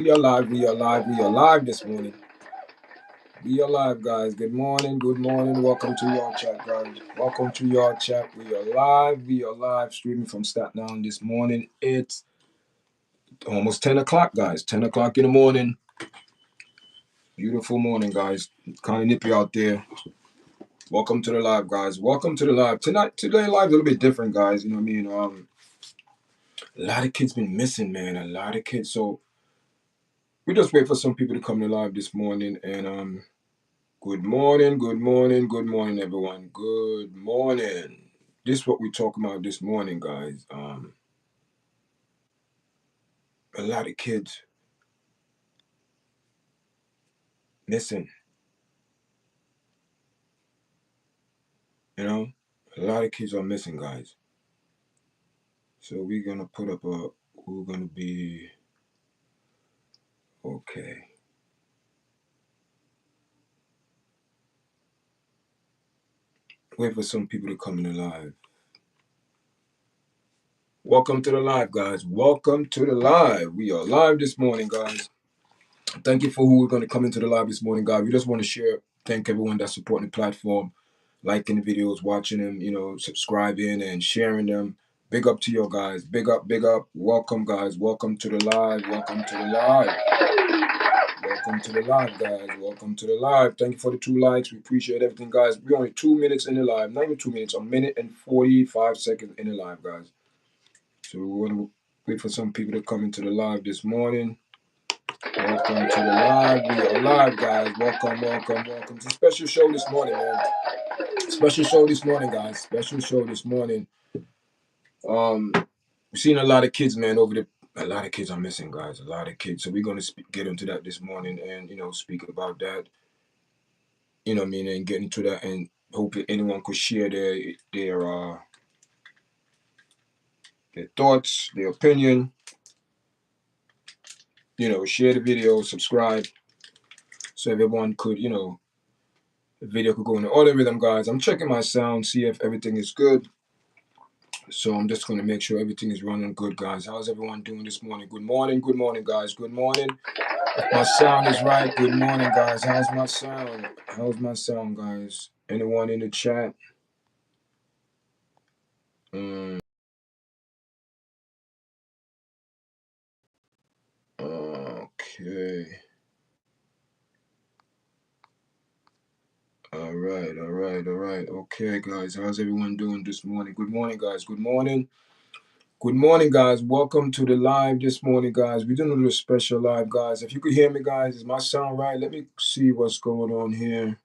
We are live, we are live, we are live this morning. We are live, guys. Good morning, good morning. Welcome to your chat, guys. Welcome to your chat. We are live, streaming from Staten Island this morning. It's almost 10 o'clock, guys. 10 o'clock in the morning. Beautiful morning, guys. Kind of nippy out there. Welcome to the live, guys. Welcome to the live. Today live a little bit different, guys. You know what I mean? A lot of kids been missing, man. A lot of kids. So we just wait for some people to come to live this morning and good morning, good morning, good morning, everyone. Good morning. This is what we talk about this morning, guys. A lot of kids missing. You know, a lot of kids are missing, guys. So we're gonna put up a. We're gonna be okay. Wait for some people to come in the live. Welcome to the live, guys. Welcome to the live. We are live this morning, guys. Thank you for who we're going to come into the live this morning, guys. We just want to share, thank everyone that's supporting the platform, liking the videos, watching them, subscribing and sharing them. Big up to you guys. Big up, big up. Welcome, guys. Welcome to the live. Welcome to the live. Welcome to the live, guys. Welcome to the live. Thank you for the 2 likes. We appreciate everything, guys. We're only 2 minutes in the live. Not even 2 minutes, a minute and 45 seconds in the live, guys. So we want to wait for some people to come into the live this morning. Welcome to the live. We are live, guys. Welcome, welcome, welcome. It's a special show this morning, man. Special show this morning, guys. Special show this morning. We've seen a lot of kids, man, a lot of kids are missing, guys. A lot of kids. So we're gonna get into that this morning and speak about that. You know what I mean, and get into that and hope that anyone could share their thoughts, their opinion. Share the video, subscribe, so everyone could, the video could go in the audio rhythm, guys. I'm checking my sound, see if everything is good. So I'm just going to make sure everything is running good, guys. How's everyone doing this morning? Good morning, guys. Good morning. If my sound is right, good morning, guys. How's my sound? How's my sound, guys? Anyone in the chat? Okay. All right. Okay, guys. How's everyone doing this morning? Good morning, guys. Good morning. Good morning, guys. Welcome to the live this morning, guys. We're doing a little special live, guys. If you could hear me, guys, is my sound right? Let me see what's going on here.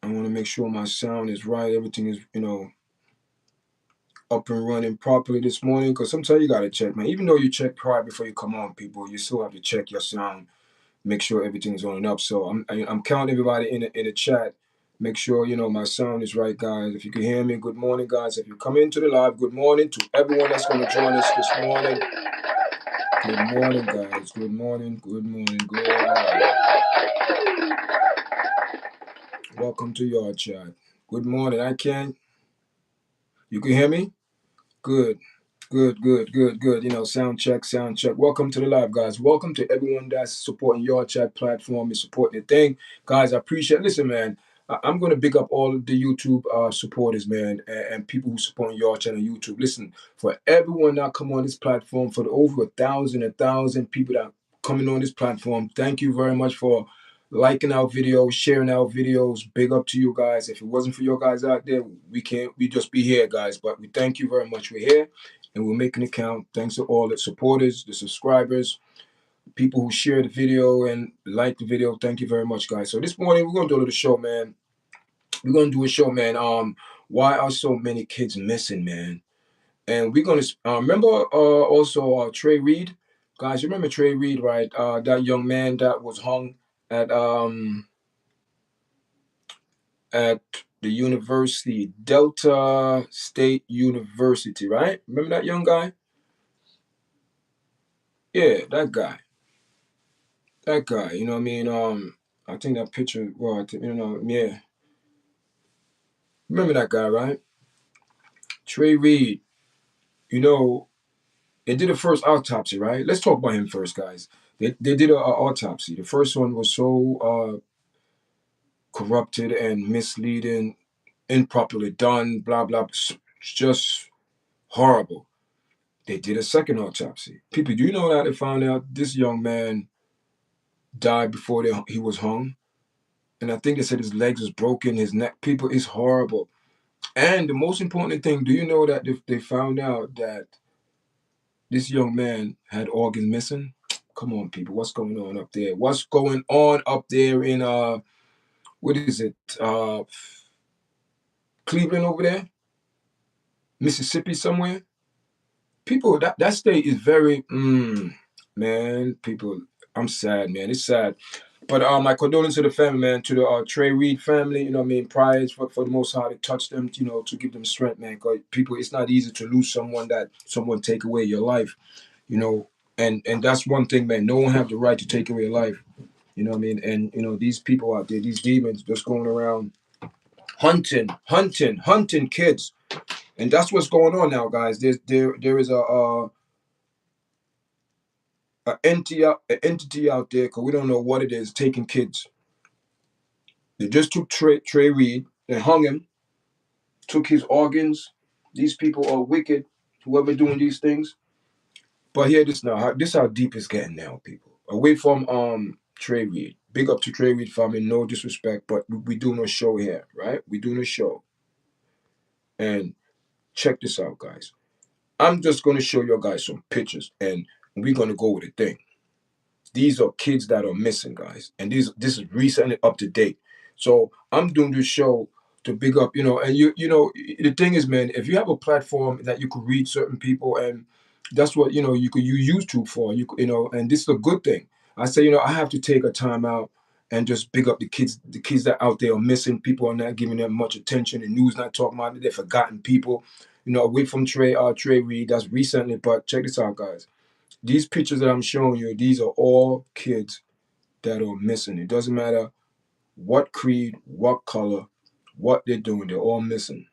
I want to make sure my sound is right. Everything is, up and running properly this morning. Because sometimes you got to check, man. Even though you check prior before you come on, people, you still have to check your sound. Make sure everything's on and up. So I'm counting everybody in the chat. Make sure, my sound is right, guys. If you can hear me, good morning, guys. If you come into the live, good morning to everyone that's going to join us this morning. Good morning, guys. Good morning. Welcome to your chat. Good morning. You can hear me? Good. Sound check. Welcome to the live, guys. Welcome to everyone that's supporting your chat platform and supporting the thing. Guys, I appreciate it. Listen, man, I'm going to big up all the YouTube supporters, man, and people who support your channel on YouTube. Listen, for everyone that come on this platform, for the over 1,000 people that coming on this platform, thank you very much for liking our videos, sharing our videos. Big up to you guys. If it wasn't for you guys out there, we just be here, guys. But we thank you very much. We're here and we'll make an account. Thanks to all the supporters, the subscribers, people who share the video and like the video. Thank you very much, guys. So this morning we're gonna do a little show, man. We're gonna do a show, man. Why are so many kids missing, man? And we're gonna remember also Trey Reed, guys. You remember Trey Reed, right? That young man that was hung at at the university, Delta State University, right? Remember that young guy? Yeah, that guy. You know what I mean? I think that picture, well, yeah. Remember that guy, right? Trey Reed, you know, They did a first autopsy, right? Let's talk about him first, guys. They did a autopsy. The first one was so corrupted and misleading, improperly done, blah blah. It's just horrible. They did a second autopsy. People, do you know that they found out this young man died before he was hung? And I think they said his legs was broken, his neck. People, it's horrible. And the most important thing, do you know that they found out that this young man had organs missing? Come on, people, what's going on up there? What's going on up there in what is it? Cleveland over there? Mississippi somewhere? People, that state is very man, people, I'm sad, man. It's sad. But my condolences to the family, man, to the Trey Reed family, you know what I mean? Prayers for the Most High to touch them, you know, to give them strength, man. Because people, it's not easy to lose someone take away your life, you know. And that's one thing, man. No one have the right to take away your life. You know what I mean? And, you know, these people out there, these demons just going around hunting kids. And that's what's going on now, guys. There is an entity out there, because we don't know what it is, taking kids. They just took Trey Reed, they hung him, took his organs. These people are wicked, whoever doing these things. But hear this now. This how deep it's getting now, people. Away from Trey Reed. Big up to Trey Reed family, no disrespect, but we doing a show here, right? We doing a show. And check this out, guys. I'm just gonna show you guys some pictures and we're gonna go with a thing. These are kids that are missing, guys. And this is recently up to date. So I'm doing this show to big up, you know, and you know, the thing is, man, if you have a platform that you could reach certain people, and that's what, you know, you could use YouTube for, you know, and this is a good thing. I say, you know, I have to take a time out and just big up the kids that out there are missing. People are not giving them much attention. The news not talking about it. They're forgotten people. You know, away from Trey Reed, that's recently, but check this out, guys. These pictures that I'm showing you, these are all kids that are missing. It doesn't matter what creed, what color, what they're doing, they're all missing.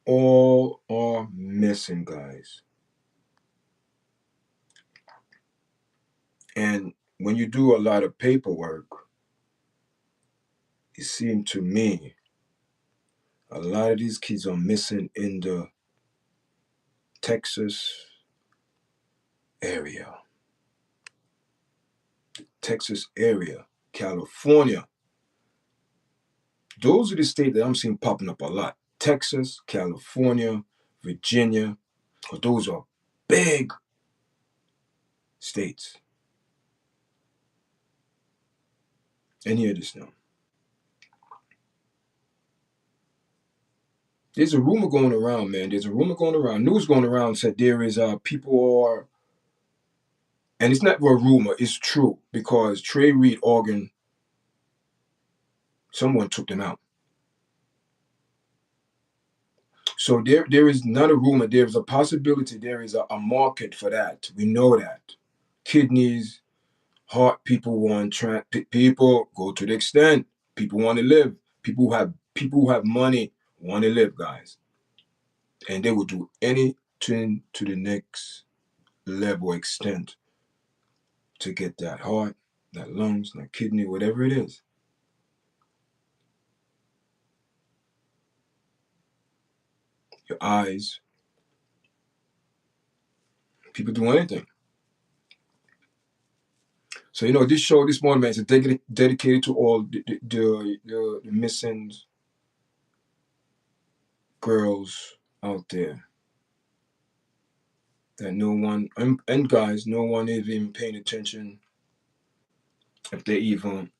All are missing, guys. And when you do a lot of paperwork, it seemed to me a lot of these kids are missing in the Texas area. Texas area, California. Those are the states that I'm seeing popping up a lot. Texas, California, Virginia. Those are big states. And hear this now. There's a rumor going around, man. There's a rumor going around. News going around said there is people are, and it's not a rumor, it's true, because Trey Reed organ, someone took them out. So there is not a rumor. There is a possibility. There is a market for that. We know that. Kidneys, heart, people want people go to the extent. People want to live. People who have money want to live, guys. And they will do anything to the next level extent to get that heart, that lungs, that kidney, whatever it is. Your eyes. People do anything. So, you know, this show this morning, man, is dedicated to all the missing girls out there that no one, and guys, no one is even paying attention if they're even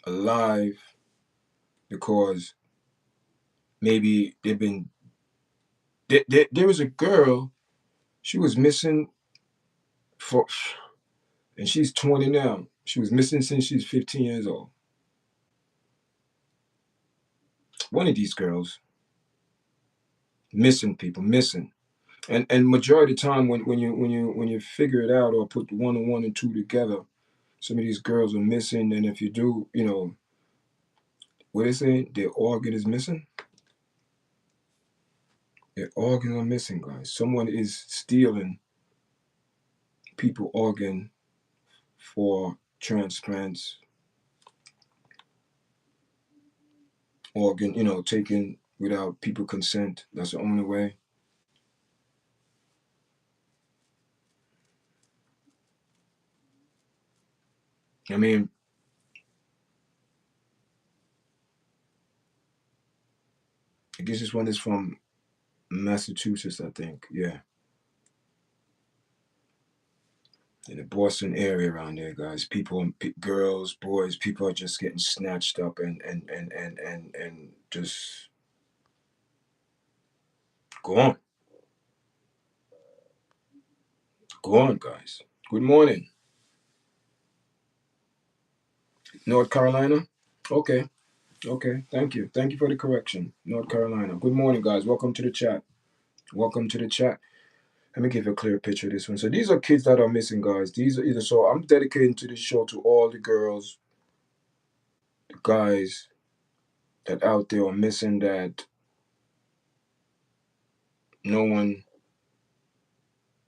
alive, because maybe they've been, there was a girl, she was missing for, and she's 20 now. She was missing since she's 15 years old. One of these girls, missing people, missing. And majority of the time when you figure it out or put one and one and two together, some of these girls are missing. And if you do, what they say, their organ is missing. Their organs are missing, guys. Someone is stealing people organ for transplants, organ, taken without people consent. That's the only way. I mean, I guess this one is from Massachusetts, I think. Yeah. In the Boston area around there, guys, people, girls, boys, people are just getting snatched up and just go on. Go on, guys. Good morning. North Carolina? Okay. Okay. Thank you. Thank you for the correction. North Carolina. Good morning, guys. Welcome to the chat. Welcome to the chat. Let me give you a clear picture of this one. So these are kids that are missing, guys. These are either, so I'm dedicating to this show to all the girls, the guys that out there are missing, that no one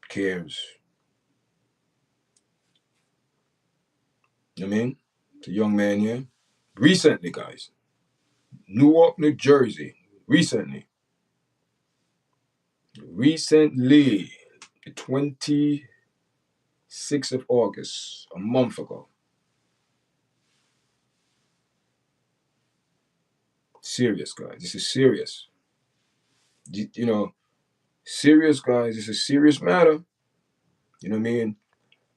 cares. You know what I mean? It's a young man here. Recently, guys. Newark, New Jersey. Recently, the 26th of August, a month ago. Serious, guys. This is serious. Serious, guys. This is a serious matter. You know what I mean?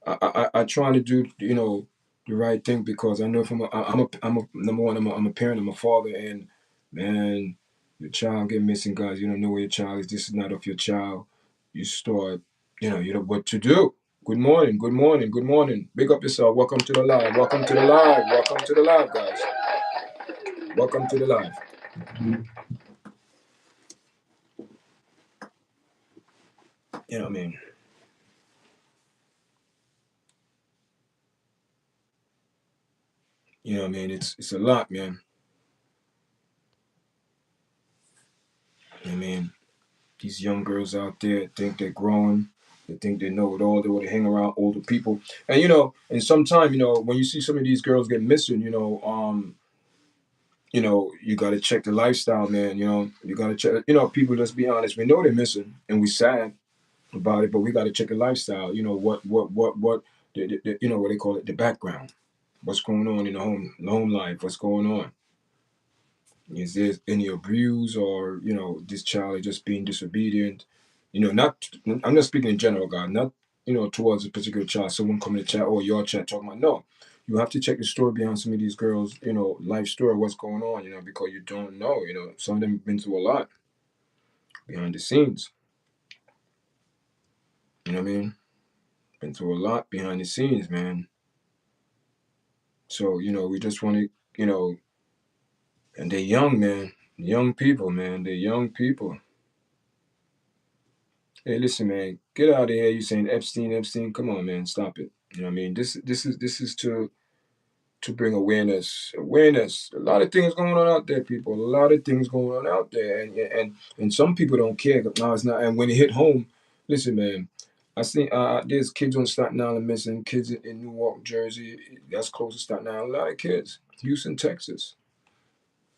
I try to do, the right thing, because I know I'm a number one, I'm a parent, I'm a father, and man, your child get missing, guys. You don't know where your child is. This is not of your child. You start, you know what to do. Good morning, good morning, good morning. Big up yourself. Welcome to the live. Welcome to the live. Welcome to the live, guys. Welcome to the live. You know what I mean? You know what I mean? It's a lot, man. You know what I mean? These young girls out there think they're growing. They think they know it all. They want to hang around older people. And and sometimes, when you see some of these girls get missing, you gotta check the lifestyle, man. You gotta check. People. Let's be honest. We know they're missing, and we sad about it, but we gotta check the lifestyle. What what they call it, the background. What's going on in the home life? What's going on? Is there any abuse, or this child is just being disobedient? Not, I'm not speaking in general, God, not towards a particular child. Someone coming to chat or your chat talking about, no. You have to check the story behind some of these girls, life story, what's going on, because you don't know. Some of them have been through a lot behind the scenes. You know what I mean? Been through a lot behind the scenes, man. So we just want to, and they're young, man. Young people, man. They're young people. Hey, listen, man, get out of here. You saying Epstein, Epstein? Come on, man, stop it. You know what I mean? This is to bring awareness. Awareness. A lot of things going on out there, people. A lot of things going on out there, and some people don't care. No, it's not. And when it hit home, listen, man. I see there's kids on Staten Island missing. Kids in Newark, Jersey. That's close to Staten Island. A lot of kids. Houston, Texas.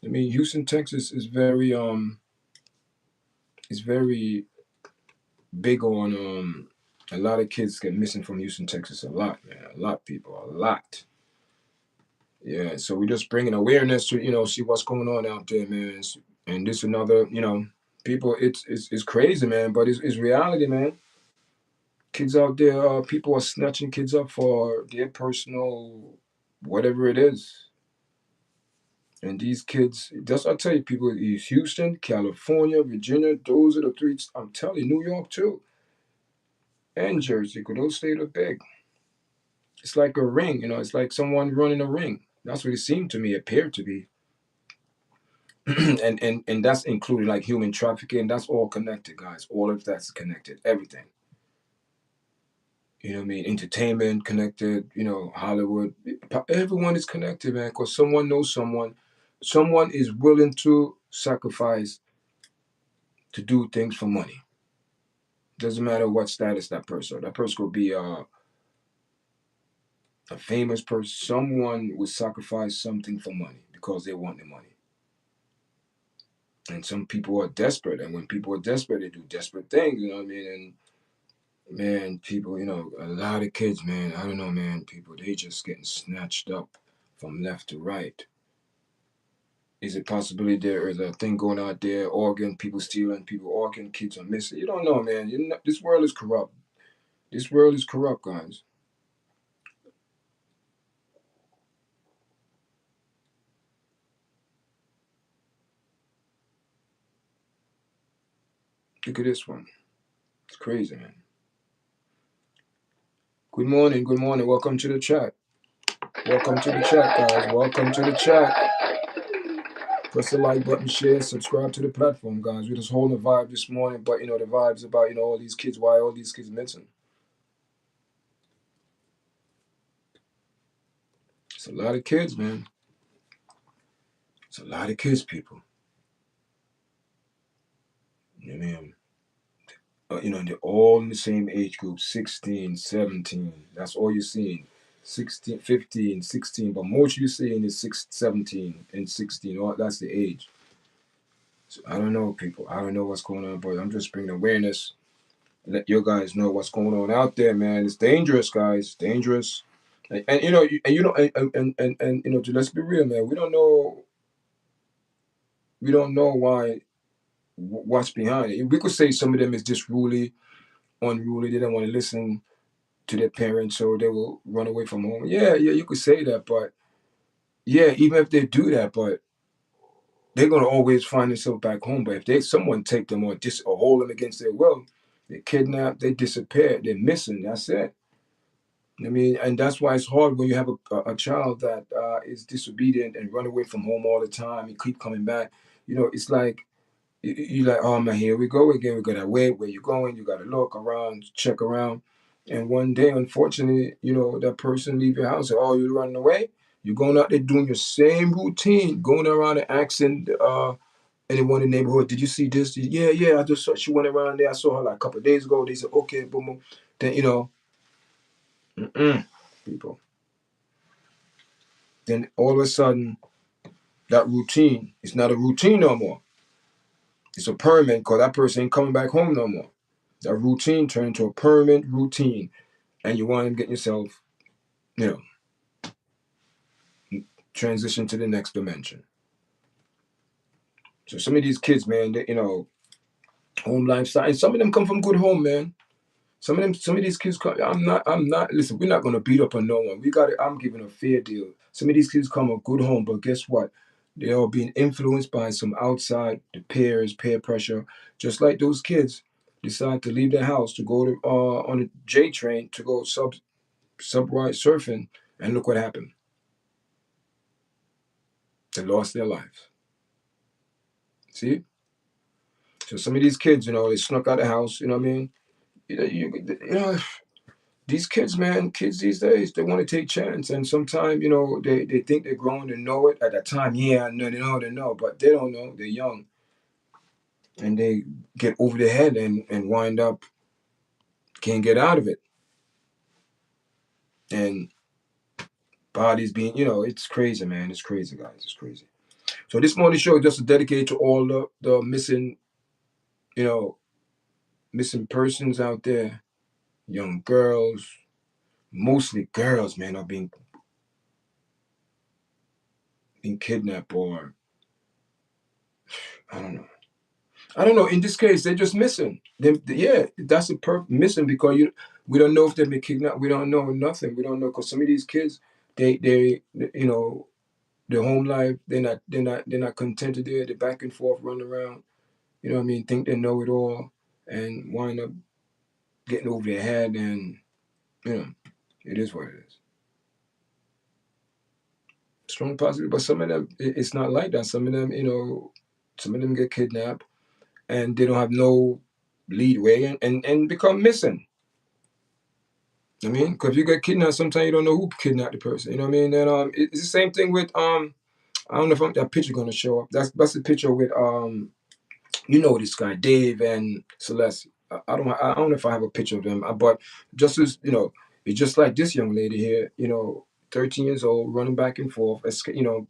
I mean, Houston, Texas is very big on a lot of kids get missing from Houston, Texas. A lot, man. A lot, people. A lot. Yeah. So we're just bringing awareness to see what's going on out there, man. And this another People, it's crazy, man, but it's reality, man. Kids out there, people are snatching kids up for their personal whatever it is. And these kids, just I tell you, people, is Houston, California, Virginia, those are the three. I'm telling you, New York too, and Jersey, because those states are big. It's like a ring, it's like someone running a ring. That's what it seemed to me, appeared to be. and that's including like human trafficking. That's all connected, guys. All of that's connected. Everything. You know what I mean? Entertainment connected, Hollywood. Everyone is connected, man, because someone knows someone. Someone is willing to sacrifice to do things for money. Doesn't matter what status that person. That person could be a famous person. Someone would sacrifice something for money because they want the money. And some people are desperate. And when people are desperate, they do desperate things, you know what I mean? And man, people, a lot of kids, man, I don't know, man, people, they just getting snatched up from left to right. Is it possibly there is a thing going out there, organ, people stealing, people organ, kids are missing? You don't know, man. This world is corrupt. This world is corrupt, guys. Look at this one. It's crazy, man. Good morning, good morning. Welcome to the chat. Welcome to the chat, guys. Welcome to the chat. Press the like button, share, subscribe to the platform, guys. We're just holding the vibe this morning, but the vibe's about all these kids. Why all these kids missing? It's a lot of kids, man. It's a lot of kids, people. You know what I mean? They're all in the same age group, 16, 17. That's all you're seeing. 16, 15, 16. But most you're seeing is 17 and 16. That's the age. So I don't know, people. I don't know what's going on, but I'm just bringing awareness. Let you guys know what's going on out there, man. It's dangerous, guys. It's dangerous. And let's be real, man. We don't know. We don't know why. What's behind it? We could say some of them is just unruly. They don't want to listen to their parents, so they will run away from home. Yeah, you could say that, but yeah, even if they do that, but they're gonna always find themselves back home. But if someone take them or hold them against their will, they kidnap, they disappear, they're missing. That's it. I mean, and that's why it's hard when you have a child that is disobedient and run away from home all the time. You keep coming back. It's like you like, oh man, here we go again. We gotta wait. Where you going? You gotta look around, check around, and one day, unfortunately, that person leave your house. Oh, you're running away. You're going out there doing your same routine, going around and asking anyone in the neighborhood, did you see this? Yeah. I just saw she went around there. I saw her like a couple of days ago. They said, okay, boom, boom. Then people. Then all of a sudden, that routine is not a routine no more. It's a permanent because that person ain't coming back home no more. That routine turned into a permanent routine, and you want to get yourself, you know, transition to the next dimension. So some of these kids, man, home lifestyle, and some of them come from good home, man. Some of these kids come. I'm not. Listen, we're not gonna beat up on no one. We got it. I'm giving a fair deal. Some of these kids come from good home, but guess what? They are being influenced by some outside, the peer pressure. Just like those kids decide to leave their house to go to on a J train to go subride surfing, and look what happened. They lost their life. See? So some of these kids, they snuck out of the house. You know what I mean? You know, these kids, man, kids these days, they want to take chance. And sometimes, they think they're grown and know it. At that time, yeah, no, they know, but they don't know. They're young. And they get over their head and wind up, can't get out of it. And bodies being, it's crazy, man. It's crazy, guys. It's crazy. So this morning show is just dedicated to all the missing, you know, missing persons out there, young girls, mostly girls, man, are being kidnapped or I don't know. I don't know. In this case, they're just missing. Yeah, that's a missing because we don't know if they've been kidnapped. We don't know nothing. We don't know because some of these kids, you know, their home life, they're not contented there. They're back and forth, running around. You know what I mean? Think they know it all, and wind up getting over their head, and you know, it is what it is. Strong positive, but some of them, it's not like that. Some of them, some of them get kidnapped, and they don't have no leadway, and become missing. I mean, because if you get kidnapped, sometimes you don't know who kidnapped the person. You know what I mean? And it's the same thing with I don't know if that picture gonna show up. That's the picture with this guy Dave and Celeste. I don't know if I have a picture of them, but just as it's just like this young lady here. 13 years old, running back and forth,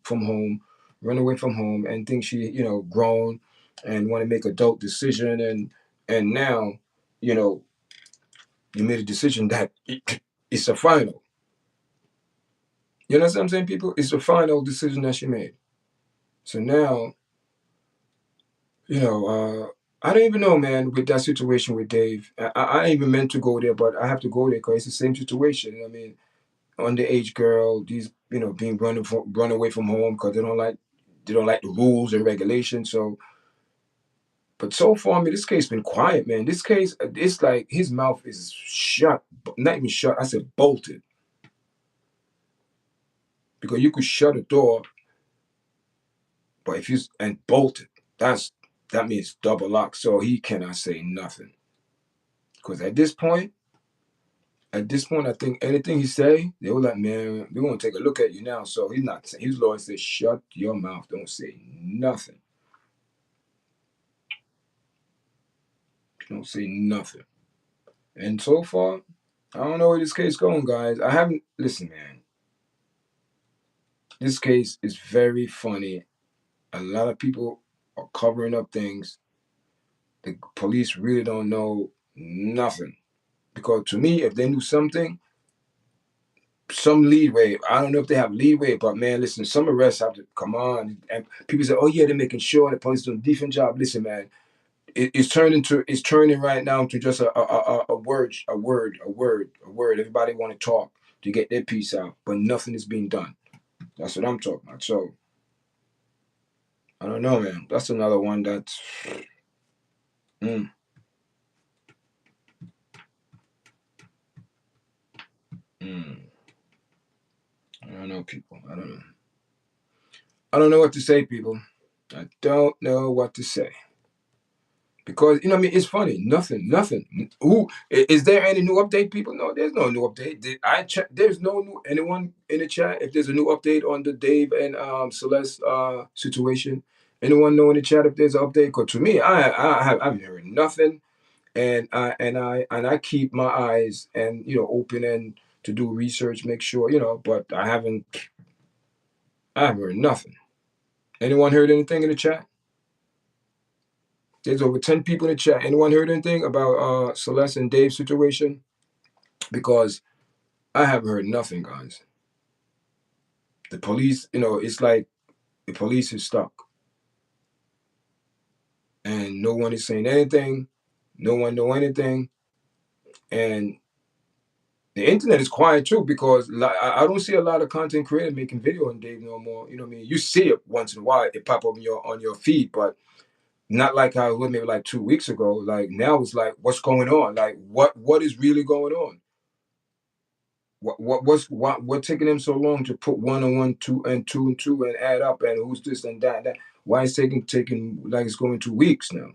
from home, run away from home, and think she grown, and want to make adult decision, and now, you know, you made a decision that it's a final. You know what I'm saying, people? It's a final decision that she made. So now, I don't even know, man, with that situation with Dave. I ain't even meant to go there, but I have to go there because it's the same situation. I mean, underage girl, these, being run away from home because they don't like the rules and regulations. So, but so far, I mean, this case been quiet, man. This case, it's like his mouth is shut, not even shut. I said bolted because you could shut a door, but if you and bolted, that means double lock. So he cannot say nothing because at this point, I think anything he say, they were like, man, we want to take a look at you now. So he's not saying. His lawyer says, shut your mouth, don't say nothing, don't say nothing. And so far, I don't know where this case going, guys. I haven't. Listen, man. This case is very funny. A lot of people are covering up things. The police really don't know nothing. Because to me, if they knew something, some leadway. I don't know if they have leadway, but man, listen, some arrests have to come on. And people say, "Oh yeah, they're making sure the police doing a different job." Listen, man, it's turning right now to just a word, a word, a word, a word. Everybody want to talk to get their piece out, but nothing is being done. That's what I'm talking about. So I don't know, man. That's another one that's. Mm, mm, I don't know, people. I don't know. I don't know what to say, people. I don't know what to say. Because what I mean, it's funny. Nothing. Who is there any new update, people? No, there's no new update. I check. There's no new anyone in the chat. If there's a new update on the Dave and Celeste situation, anyone know in the chat if there's an update? Because to me, I've heard nothing, and I keep my eyes and open and to do research, make sure but I haven't heard nothing. Anyone heard anything in the chat? There's over 10 people in the chat. Anyone heard anything about Celeste and Dave's situation? Because I haven't heard nothing, guys. The police, it's like the police is stuck. And no one is saying anything. No one know anything. And the internet is quiet too because I don't see a lot of content creators making video on Dave no more. You know what I mean? You see it once in a while. It pop up on your feed, but not like how it was maybe like 2 weeks ago. Like now it's like, what's going on? Like what is really going on? What taking them so long to put one and one, two and two and two and add up and who's this and that? Why is taking like it's going 2 weeks now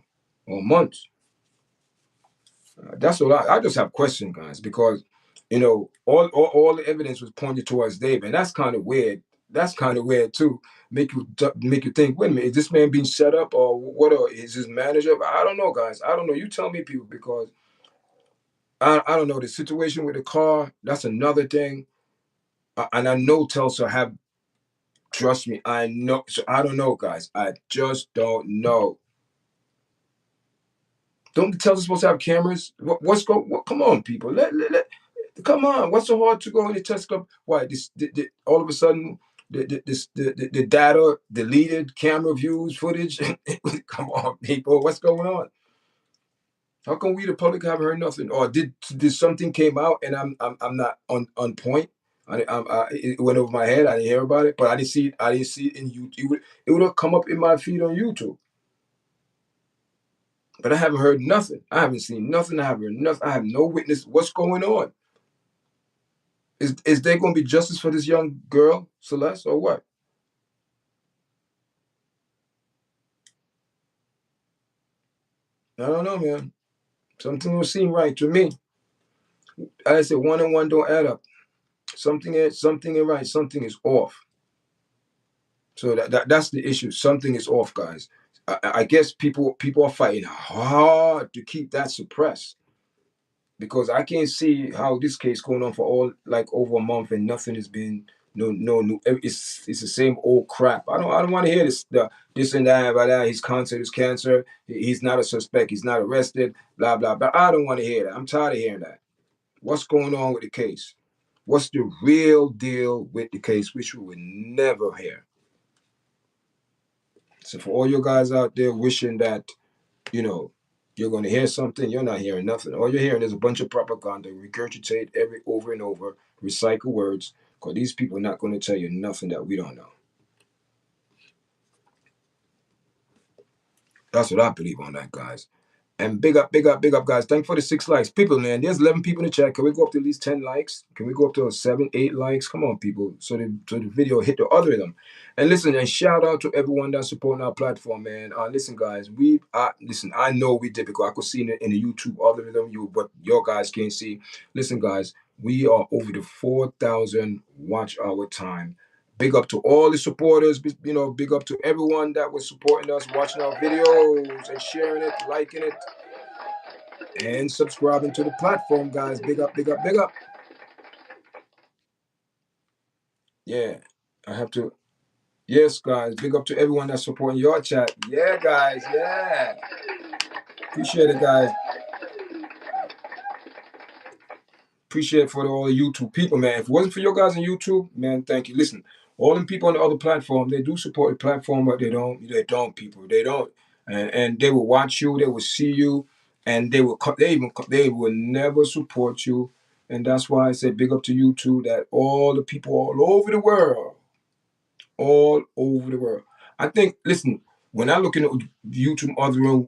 or months? That's what I just have questions, guys, because all the evidence was pointed towards Dave, and that's kind of weird. That's kind of weird too. Make you think. Wait a minute, is this man being set up or what? Or is his manager? I don't know, guys. I don't know. You tell me, people, because I don't know the situation with the car. That's another thing. And I know Tulsa have. Trust me, I know. So I don't know, guys. I just don't know. Don't the Tesla supposed to have cameras? What's going? Come on, people. Come on. What's so hard to go in the test club? Why all of a sudden the data, deleted camera views, footage. Come on, people, what's going on? How come we the public haven't heard nothing? Or did something came out and I'm not on point? It went over my head. I didn't hear about it, but I didn't see it. I didn't see it in YouTube. It would have come up in my feed on YouTube. But I haven't heard nothing. I haven't seen nothing. I haven't heard nothing. I have no witness. What's going on? Is there going to be justice for this young girl, Celeste, or what? I don't know, man. Something don't seem right to me. I said one and one don't add up. Something ain't right. Something is off. So that's the issue. Something is off, guys. I guess people are fighting hard to keep that suppressed, because I can't see how this case going on for all like over a month and nothing has been no new. It's the same old crap. I don't want to hear this and that about that. His cancer is cancer. He's not a suspect. He's not arrested. Blah blah blah. I don't want to hear that. I'm tired of hearing that. What's going on with the case? What's the real deal with the case, which we would never hear? So for all you guys out there wishing that, you're going to hear something, you're not hearing nothing. All you're hearing is a bunch of propaganda, regurgitate over and over, recycle words, because these people are not going to tell you nothing that we don't know. That's what I believe on that, guys. And big up, guys. Thanks for the 6 likes. People, man, there's 11 people in the chat. Can we go up to at least 10 likes? Can we go up to 7, 8 likes? Come on, people. So the video hit the algorithm. And listen, and shout out to everyone that's supporting our platform, man. Listen, guys, I know we did, because I could see it in the YouTube algorithm, but your guys can't see. Listen, guys, we are over the 4,000 watch hour time. Big up to all the supporters, big up to everyone that was supporting us, watching our videos and sharing it, liking it, and subscribing to the platform, guys. Big up. Yeah, I have to. Yes, guys, big up to everyone that's supporting your chat. Yeah, guys, yeah. Appreciate it, guys. Appreciate it for all the YouTube people, man. If it wasn't for you guys on YouTube, man, thank you. Listen, all them people on the other platform, they do support the platform, but they don't, people. They don't. And they will watch you, they will see you, and they will never support you. And that's why I say big up to you too, that all the people all over the world, I think, listen, when I look in the YouTube other room,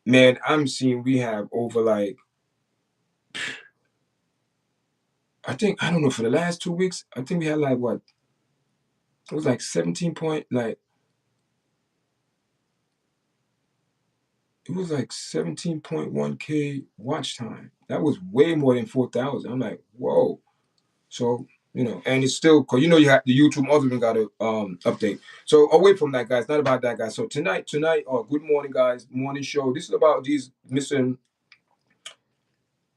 man, I'm seeing we have over like, I don't know, for the last 2 weeks, I think we had like what? It was like 17 point, like, it was like 17.1K watch time. That was way more than 4,000. I'm like, whoa. So, and it's still, because you have the YouTube other than got to update. So away from that, guys, not about that, guys. So tonight, good morning, guys, morning show. This is about these missing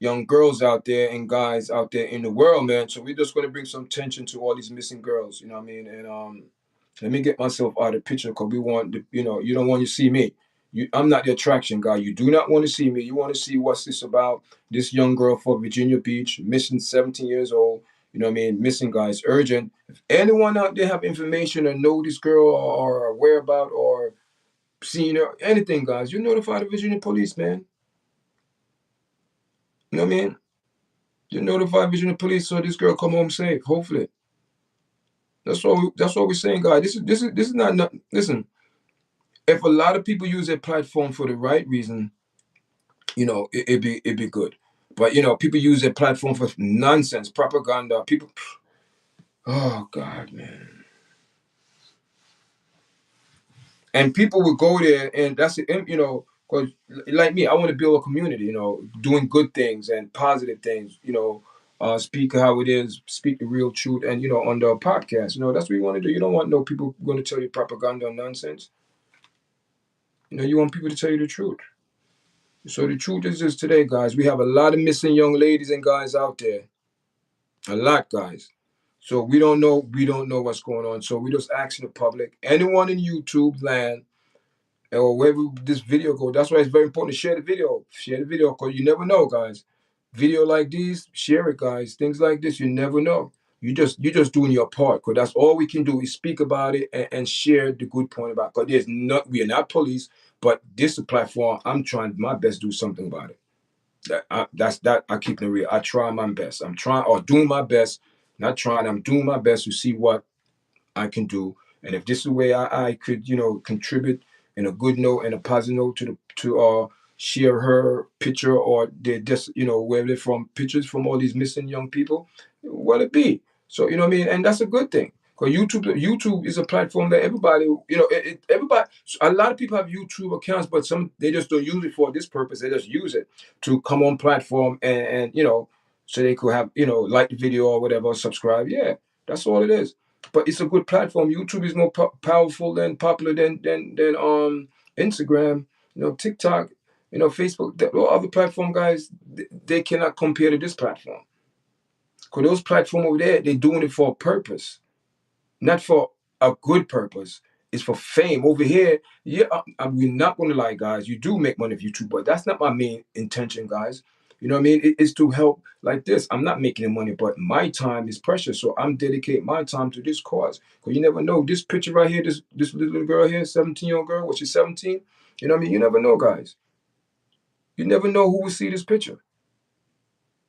young girls out there and guys out there in the world, man. So we're just going to bring some attention to all these missing girls, you know what I mean? And let me get myself out of the picture, because we want, you don't want to see me. I'm not the attraction guy. You do not want to see me. You want to see what's this about. This young girl from Virginia Beach, missing, 17 years old. You know what I mean? Missing, guys, urgent. If anyone out there have information or know this girl or whereabout or seen her, anything, guys, you notify the Virginia police, man. You know what I mean? You notify Virginia police so this girl come home safe. Hopefully, that's what we're saying, guys. This is not. Listen, if a lot of people use their platform for the right reason, it'd be good. But people use their platform for nonsense, propaganda. People, oh God, man. And people would go there, and that's it. Because like me, I want to build a community. Doing good things and positive things. Speak how it is, speak the real truth, and on the podcast, that's what you want to do. You don't want no people going to tell you propaganda and nonsense. You want people to tell you the truth. So the truth is this today, guys. We have a lot of missing young ladies and guys out there. A lot, guys. So we don't know what's going on. So we just asking the public, anyone in YouTube land, or wherever this video go. That's why it's very important to share the video. Share the video, because you never know, guys. Video like these, share it, guys. Things like this, you never know. you're just doing your part, because that's all we can do is speak about it and share the good point about it. Because we are not police, but this is a platform. I'm trying my best to do something about it. I keep it real. I try my best. I'm trying or doing my best, not trying. I'm doing my best to see what I can do. And if this is the way I could, contribute in a good note and a positive note to share her picture, or they just, where they're from, pictures from all these missing young people, what it be. So you know what I mean? And that's a good thing. Because YouTube is a platform that everybody, everybody, a lot of people have YouTube accounts, but some they just don't use it for this purpose. They just use it to come on platform and so they could have, like the video or whatever, subscribe. Yeah, that's all it is. But it's a good platform. YouTube is more powerful and popular than Instagram, TikTok, Facebook. All other platform guys, they cannot compare to this platform. Because those platform over there, they're doing it for a purpose, not for a good purpose. It's for fame. Over here, yeah, we're not going to lie, guys. You do make money with YouTube, but that's not my main intention, guys. You know what I mean? It's to help like this. I'm not making the money, but my time is precious, so I'm dedicating my time to this cause. Because you never know. This picture right here, this little girl here, 17-year-old girl, she's 17. You know what I mean? You never know, guys. You never know who will see this picture.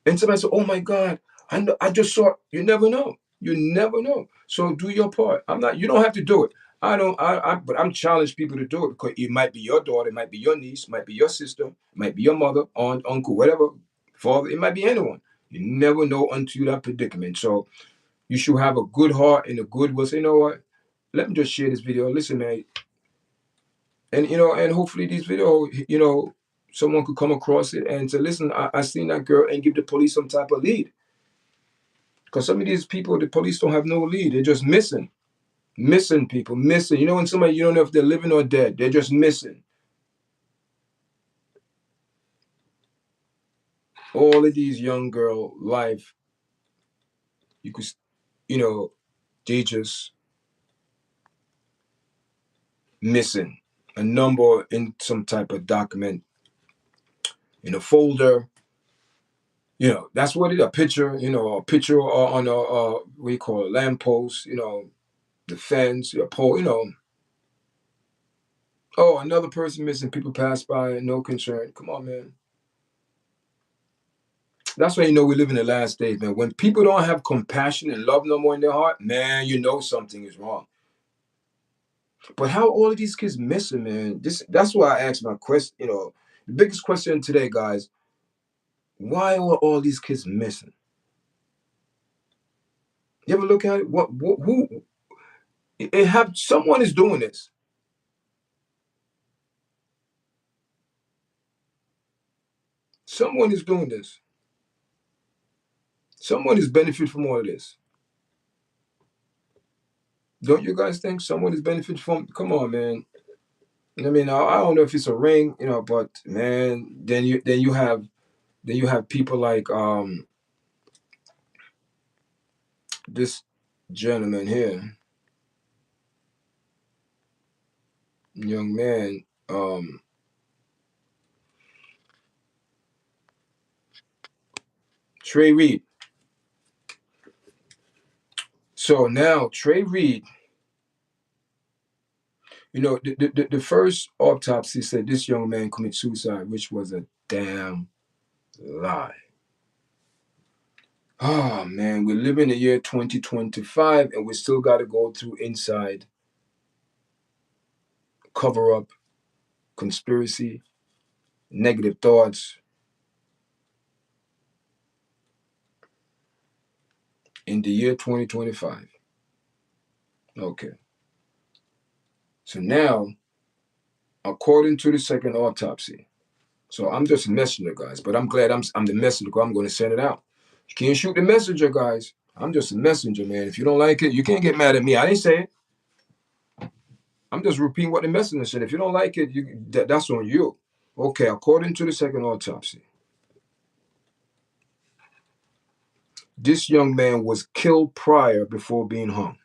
And somebody said, "Oh my God, I know, I just saw it." You never know. You never know. So do your part. I'm not. You don't have to do it. I don't. But I'm challenging people to do it, because it might be your daughter, it might be your niece, it might be your sister, it might be your mother, aunt, uncle, whatever, father. It might be anyone. You never know until that predicament. So you should have a good heart and a good will. Say, you know what? Let me just share this video. Listen, man, and hopefully these video, someone could come across it and say, listen, I seen that girl, and give the police some type of lead. Because some of these people, the police don't have no lead. They're just missing. Missing people, missing. You know, when somebody, you don't know if they're living or dead, they're just missing. All of these young girl life, you could, they just missing. A number in some type of document, in a folder. That's what it is. A picture, a picture on a, what you call it, lamppost, the fence, a pole, Oh, another person missing. People pass by, no concern. Come on, man. That's why we live in the last days, man. When people don't have compassion and love no more in their heart, man, something is wrong. But how all of these kids missing, man? That's why I asked my question. The biggest question today, guys, why are all these kids missing? You ever look at it? Who? Someone is doing this. Someone is doing this. Someone is benefit from all of this. Don't you guys think someone is benefit from? Come on, man. I mean, I don't know if it's a ring, but man, then you have people like this gentleman here, young man, Trey Reed. So now Trey Reed, the first autopsy said this young man committed suicide, which was a damn lie. Oh man, we live in the year 2025, and we still got to go through inside cover up, conspiracy, negative thoughts in the year 2025. Okay. So now, according to the second autopsy, so I'm just a messenger, guys, but I'm glad I'm the messenger, because I'm going to send it out. You can't shoot the messenger, guys. I'm just a messenger, man. If you don't like it, you can't get mad at me. I didn't say it. I'm just repeating what the messenger said. If you don't like it, that's on you. Okay, according to the second autopsy, this young man was killed prior before being hung.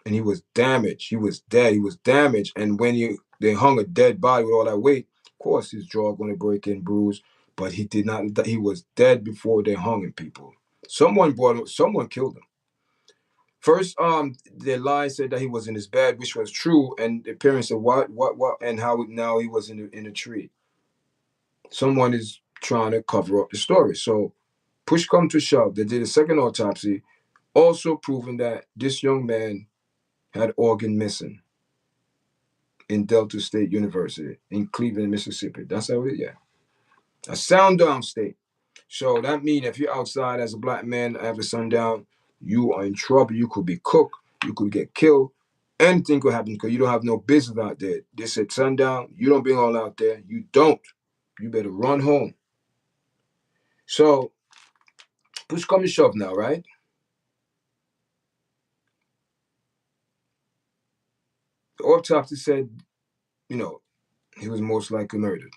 And he was damaged. He was dead. He was damaged. And when they hung a dead body with all that weight. Of course, his jaw going to break and bruise, but he did not. He was dead before they hung him. People, someone killed him. First, the lie said that he was in his bed, which was true, and the parents said what, and how now he was in a tree. Someone is trying to cover up the story. So, push come to shove, they did a second autopsy, also proving that this young man had organ missing in Delta State University in Cleveland, Mississippi. That's how it is. Yeah, a sound down state. So that means if you're outside as a black man after sundown, you are in trouble. You could be cooked. You could get killed. Anything could happen because you don't have no business out there. They said sundown. You don't bring all out there. You don't. You better run home. So push come to shove now, right? The autopsy said, you know, he was most likely murdered.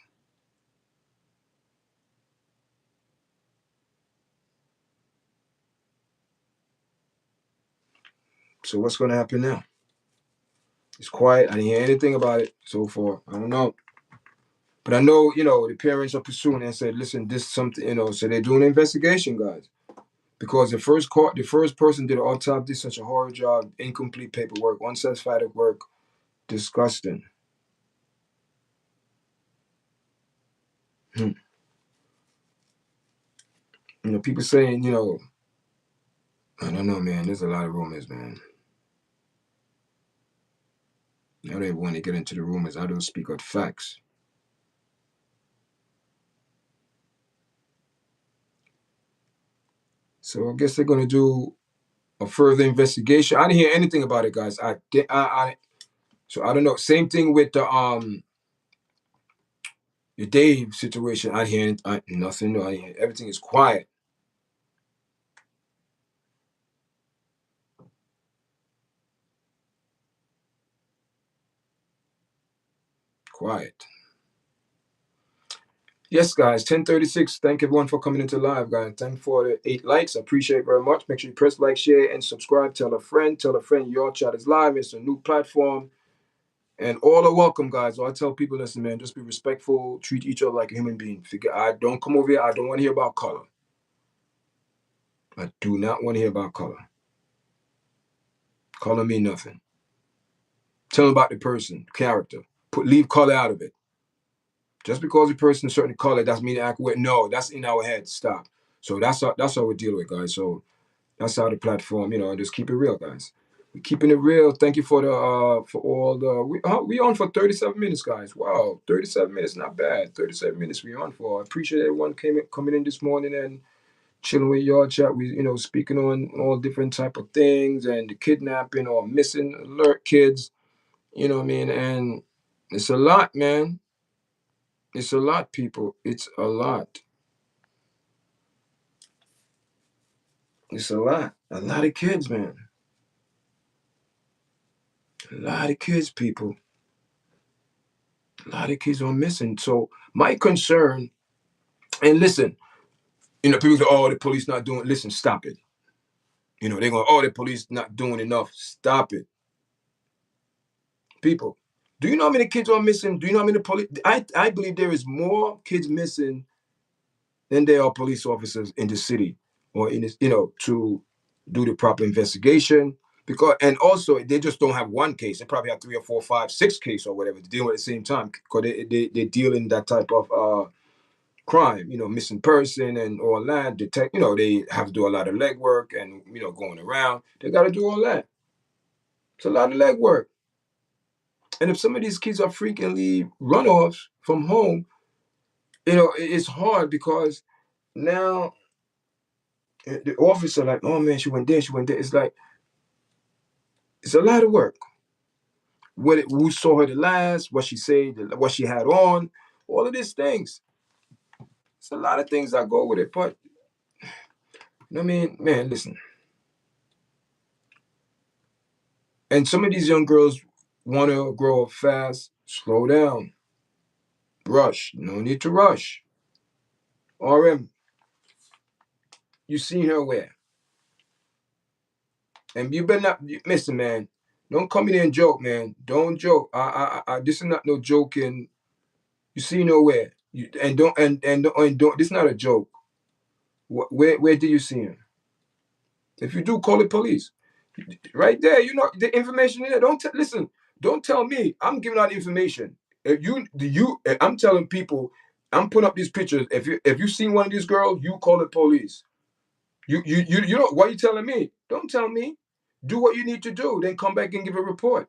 So what's going to happen now? It's quiet. I didn't hear anything about it so far. I don't know. But I know, the parents are pursuing and said, listen, this is something, so they're doing an investigation, guys. Because the first person did an autopsy, did such a horrible job, incomplete paperwork, unsatisfactory work, disgusting. Hmm. People saying, I don't know, man. There's a lot of rumors, man. I don't even want to get into the rumors. I don't speak out facts. So I guess they're gonna do a further investigation. I didn't hear anything about it, guys. So I don't know. Same thing with the Dave situation. I hear nothing. No, I didn't hear. Everything is quiet. Quiet. Yes, guys. 10:36. Thank everyone for coming into live, guys. Thank for the 8 likes. I appreciate it very much. Make sure you press like, share, and subscribe. Tell a friend. Tell a friend your chat is live. It's a new platform. And all are welcome, guys. So I tell people, listen, man, just be respectful. Treat each other like a human being. I don't come over here. I don't want to hear about color. I do not want to hear about color. Color mean nothing. Tell them about the person, character. Leave color out of it. Just because a person is a certain color doesn't mean they act with. No, that's in our head. Stop. So that's how we deal with, guys. So that's how the platform, just keep it real, guys. We're keeping it real. Thank you for the for all the we on for 37 minutes, guys. Wow, 37 minutes, not bad. 37 minutes we on for. I appreciate everyone coming in this morning and chilling with y'all chat. We speaking on all different type of things and the kidnapping or missing alert kids. You know what I mean? And it's a lot, man. It's a lot, people. It's a lot. It's a lot. A lot of kids, man. A lot of kids, people. A lot of kids are missing. So my concern, and listen, people say, oh, the police not doing. Listen, stop it. They're going, oh, the police not doing enough. Stop it. People, do you know how many kids are missing? Do you know how many police? I believe there is more kids missing than there are police officers in the city or in this, to do the proper investigation. Because and also they just don't have one case. They probably have 3 or 4, 5, 6 cases or whatever to deal with at the same time. Because they deal in that type of crime, missing person and all that. Detect, they have to do a lot of legwork and going around. They got to do all that. It's a lot of legwork. And if some of these kids are frequently runoffs from home, it's hard because now the officer like, oh man, she went there, she went there. It's like it's a lot of work. Who saw her the last? What she said? What she had on? All of these things. It's a lot of things that go with it. But I mean, man, listen. And some of these young girls want to grow up fast. Slow down. Rush. No need to rush. RM, you seen her where? And you better not listen, man. Don't come in here and joke, man. Don't joke. This is not no joking. You see nowhere. Don't. This is not a joke. Where do you see him? If you do, call the police. Right there, you know the information in there. Listen. Don't tell me. I'm giving out information. I'm telling people. I'm putting up these pictures. If you see one of these girls, you call the police. You know why you telling me? Don't tell me. Do what you need to do. Then come back and give a report.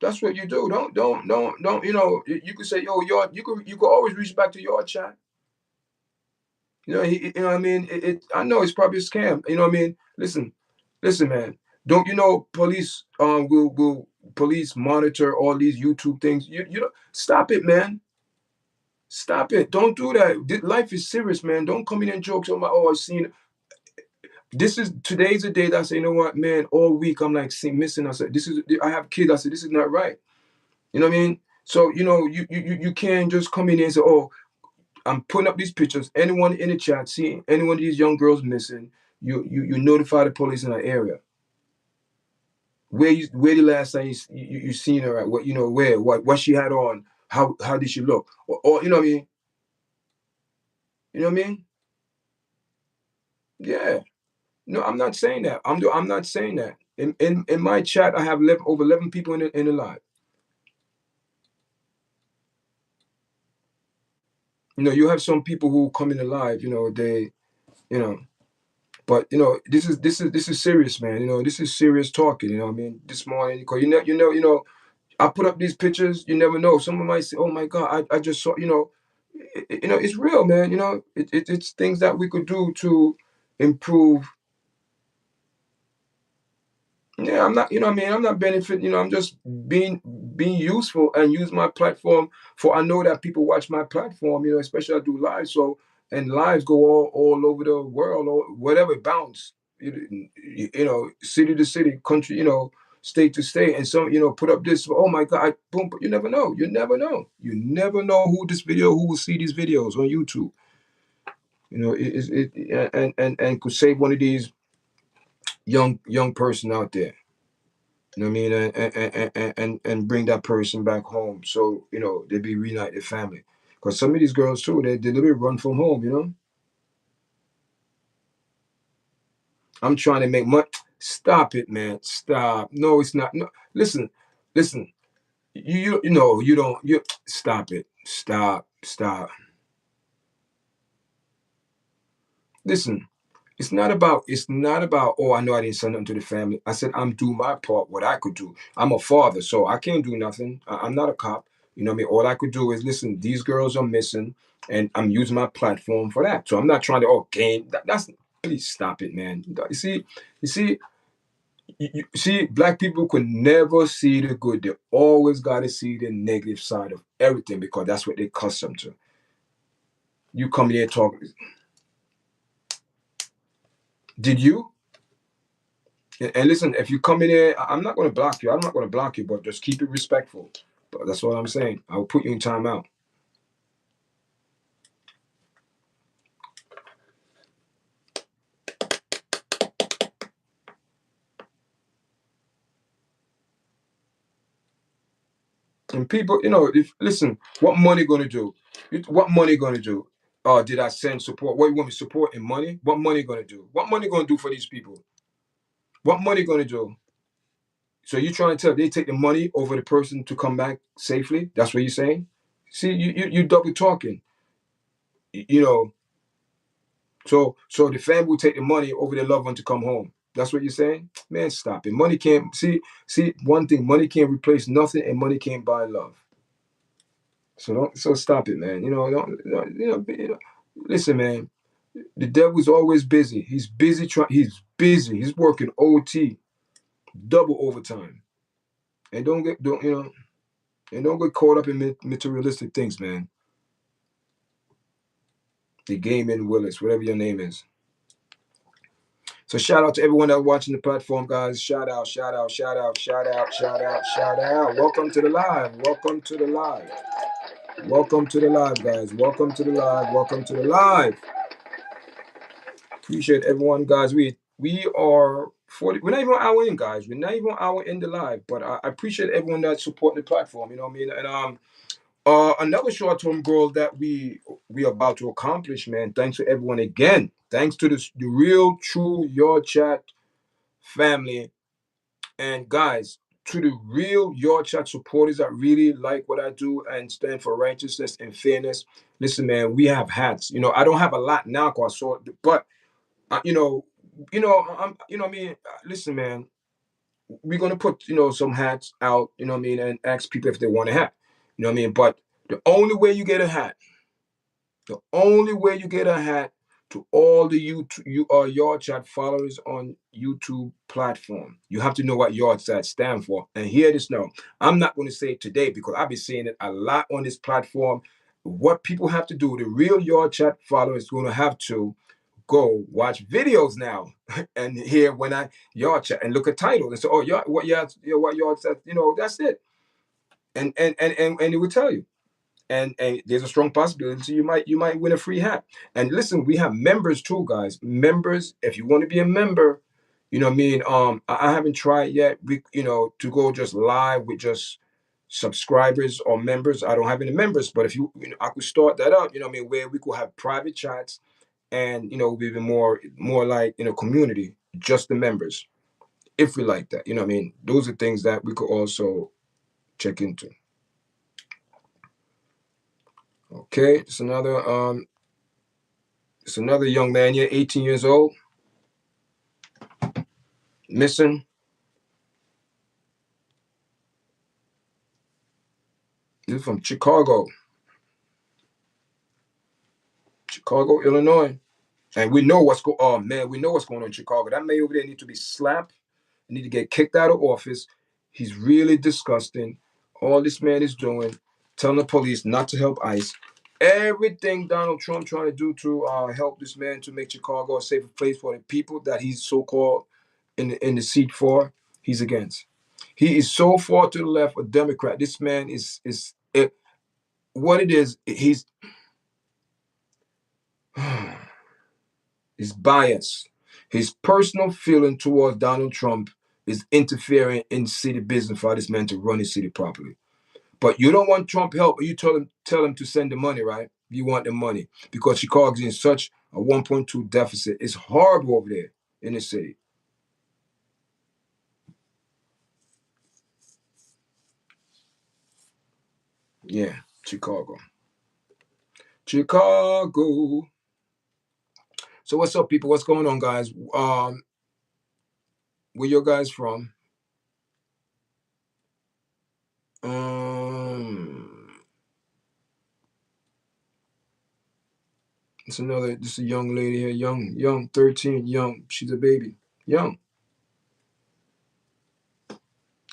That's what you do. Don't. You know, you could say, yo, you could always reach back to your chat. You know, you know what I mean? I know it's probably a scam. You know what I mean? Listen, man. Don't you know police will police monitor all these YouTube things? You know, stop it, man. Stop it. Don't do that. Life is serious, man. Don't come in and joke about, oh, I've seen. Today's the day that I say, you know what, man, all week I'm like missing. I said, I have kids. I said, this is not right. You know what I mean? So, you know, you can't just come in and say, oh, I'm putting up these pictures. Anyone in the chat, see any one of these young girls missing, you notify the police in that area. Where the last time you seen her at? What you know where? What she had on? How did she look? Or you know what I mean? You know what I mean? Yeah. No, I'm not saying that. I'm not saying that. In my chat, I have over 11 people in the live. You know, you have some people who come in the live. You know, you know. But you know, this is serious, man. You know, this is serious talking. You know, what I mean, this morning, because you know, I put up these pictures. You never know. Someone might say, "Oh my God, I just saw." You know, you know, it's real, man. You know, it's things that we could do to improve. Yeah, I'm not. You know, what I mean, I'm not benefiting. You know, I'm just being useful and use my platform for. I know that people watch my platform. You know, especially I do live. So and lives go all over the world or whatever bounce. You know, city to city, country. You know, state to state, and some. You know, put up this. Oh my God! Boom! But you never know. You never know. You never know who will see these videos on YouTube. You know, and could save one of these young person out there. You know what I mean? And bring that person back home. So, you know, they be reunited family. Because some of these girls too, they literally run from home, you know? I'm trying to make money. Stop it, man. Stop. No, it's not. No, listen. You know, you don't you stop it. Stop. Listen. It's not about, oh, I know I didn't send nothing to the family. I said I'm doing my part, what I could do. I'm a father, so I can't do nothing. I'm not a cop. You know what I mean? All I could do is listen, these girls are missing, and I'm using my platform for that. So I'm not trying to game. That's please stop it, man. You see, black people could never see the good. They always gotta see the negative side of everything because that's what they're accustomed to. You come here talking. Did you? And listen, if you come in here, I'm not going to block you. I'm not going to block you, but just keep it respectful. But that's what I'm saying. I will put you in timeout. And people, you know, if listen, what money going to do? What money going to do? Did I send support? What you want me support in money? What money going to do? What money going to do for these people? What money going to do? So you trying to tell they take the money over the person to come back safely? That's what you're saying? See, you double talking. You know, so the family will take the money over their loved one to come home. That's what you're saying? Man, stop it. Money can't see one thing, money can't replace nothing and money can't buy love. So stop it, man. Listen, man. The devil's always busy. He's busy he's busy. He's working OT, double overtime. And don't get caught up in materialistic things, man. The game in Willis, whatever your name is. So shout out to everyone that's watching the platform, guys. Shout out. Welcome to the live. Welcome to the live, guys. Welcome to the live. Appreciate everyone, guys. We are 40, we're not even an hour in, guys. We're not even an hour in the live, but I appreciate everyone that's supporting the platform. You know what I mean? And another short-term goal that we are about to accomplish, man. Thanks to everyone again. Thanks to the real, true Your Chat family, and guys, to the real Your Chat supporters that really like what I do and stand for righteousness and fairness. Listen, man, we have hats. You know, I don't have a lot now, cause I saw, but you know, you know what I mean. Listen, man, we're gonna put some hats out. You know what I mean, and ask people if they want a hat. You know what I mean. But the only way you get a hat, the only way you get a hat to all the Yard Chat followers on YouTube platform, you have to know what Yard Chat stand for. And hear this now. I'm not going to say it today because I've been saying it a lot on this platform. What people have to do, the real Yard Chat follower is going to have to go watch videos now and hear when I Yard Chat and look at titles and say, oh, what Yard Chat, that's it. And it will tell you. And there's a strong possibility you might win a free hat. And listen, we have members too, guys. Members, if you want to be a member, you know what I mean. I haven't tried yet. To go just live with just subscribers or members. I don't have any members, but if I could start that up. You know what I mean, where we could have private chats and even more like community, just the members, if we like that. You know what I mean. Those are things that we could also check into. Okay, it's another young man here, 18 years old, missing. This is from Chicago, Illinois. And we know what's going. Oh man, we know what's going on in Chicago. That man over there need to be slapped. Need to get kicked out of office. He's really disgusting. All this man is doing, telling the police not to help ICE. Everything Donald Trump trying to do to help this man to make Chicago a safer place for the people that he's so-called in the seat for, he's against. He is so far to the left, a Democrat. This man is what it is. He's his bias, his personal feeling towards Donald Trump is interfering in city business for this man to run his city properly. But you don't want Trump help, you tell him to send the money, right? You want the money because Chicago's in such a 1.2 deficit. It's horrible over there in the city. Yeah, Chicago. Chicago. So what's up, people? What's going on, guys? Where you guys from? This is a young lady here, young, 13, young. She's a baby, young.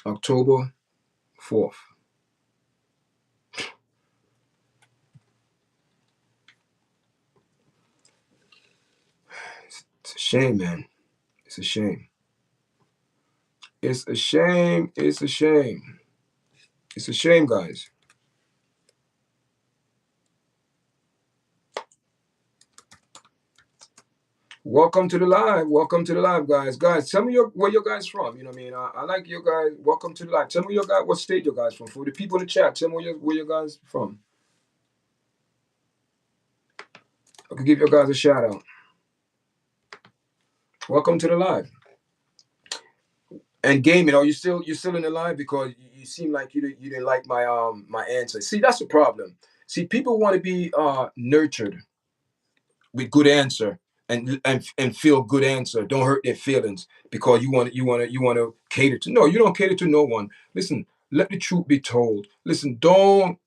October 4th. It's a shame, man. It's a shame. It's a shame. It's a shame. It's a shame, guys. Welcome to the live. Welcome to the live, guys. Guys, tell me where you guys from. You know what I mean? I like you guys. Welcome to the live. Tell me what state you guys from. For the people in the chat, tell me where you guys from. I could give you guys a shout out. Welcome to the live. And gaming, are you still in the live? Because you seem like you didn't like my answer. See, that's the problem. See, people want to be nurtured with good answer and feel good answer. Don't hurt their feelings because you want to cater to. No, you don't cater to no one. Listen, let the truth be told. Listen, don't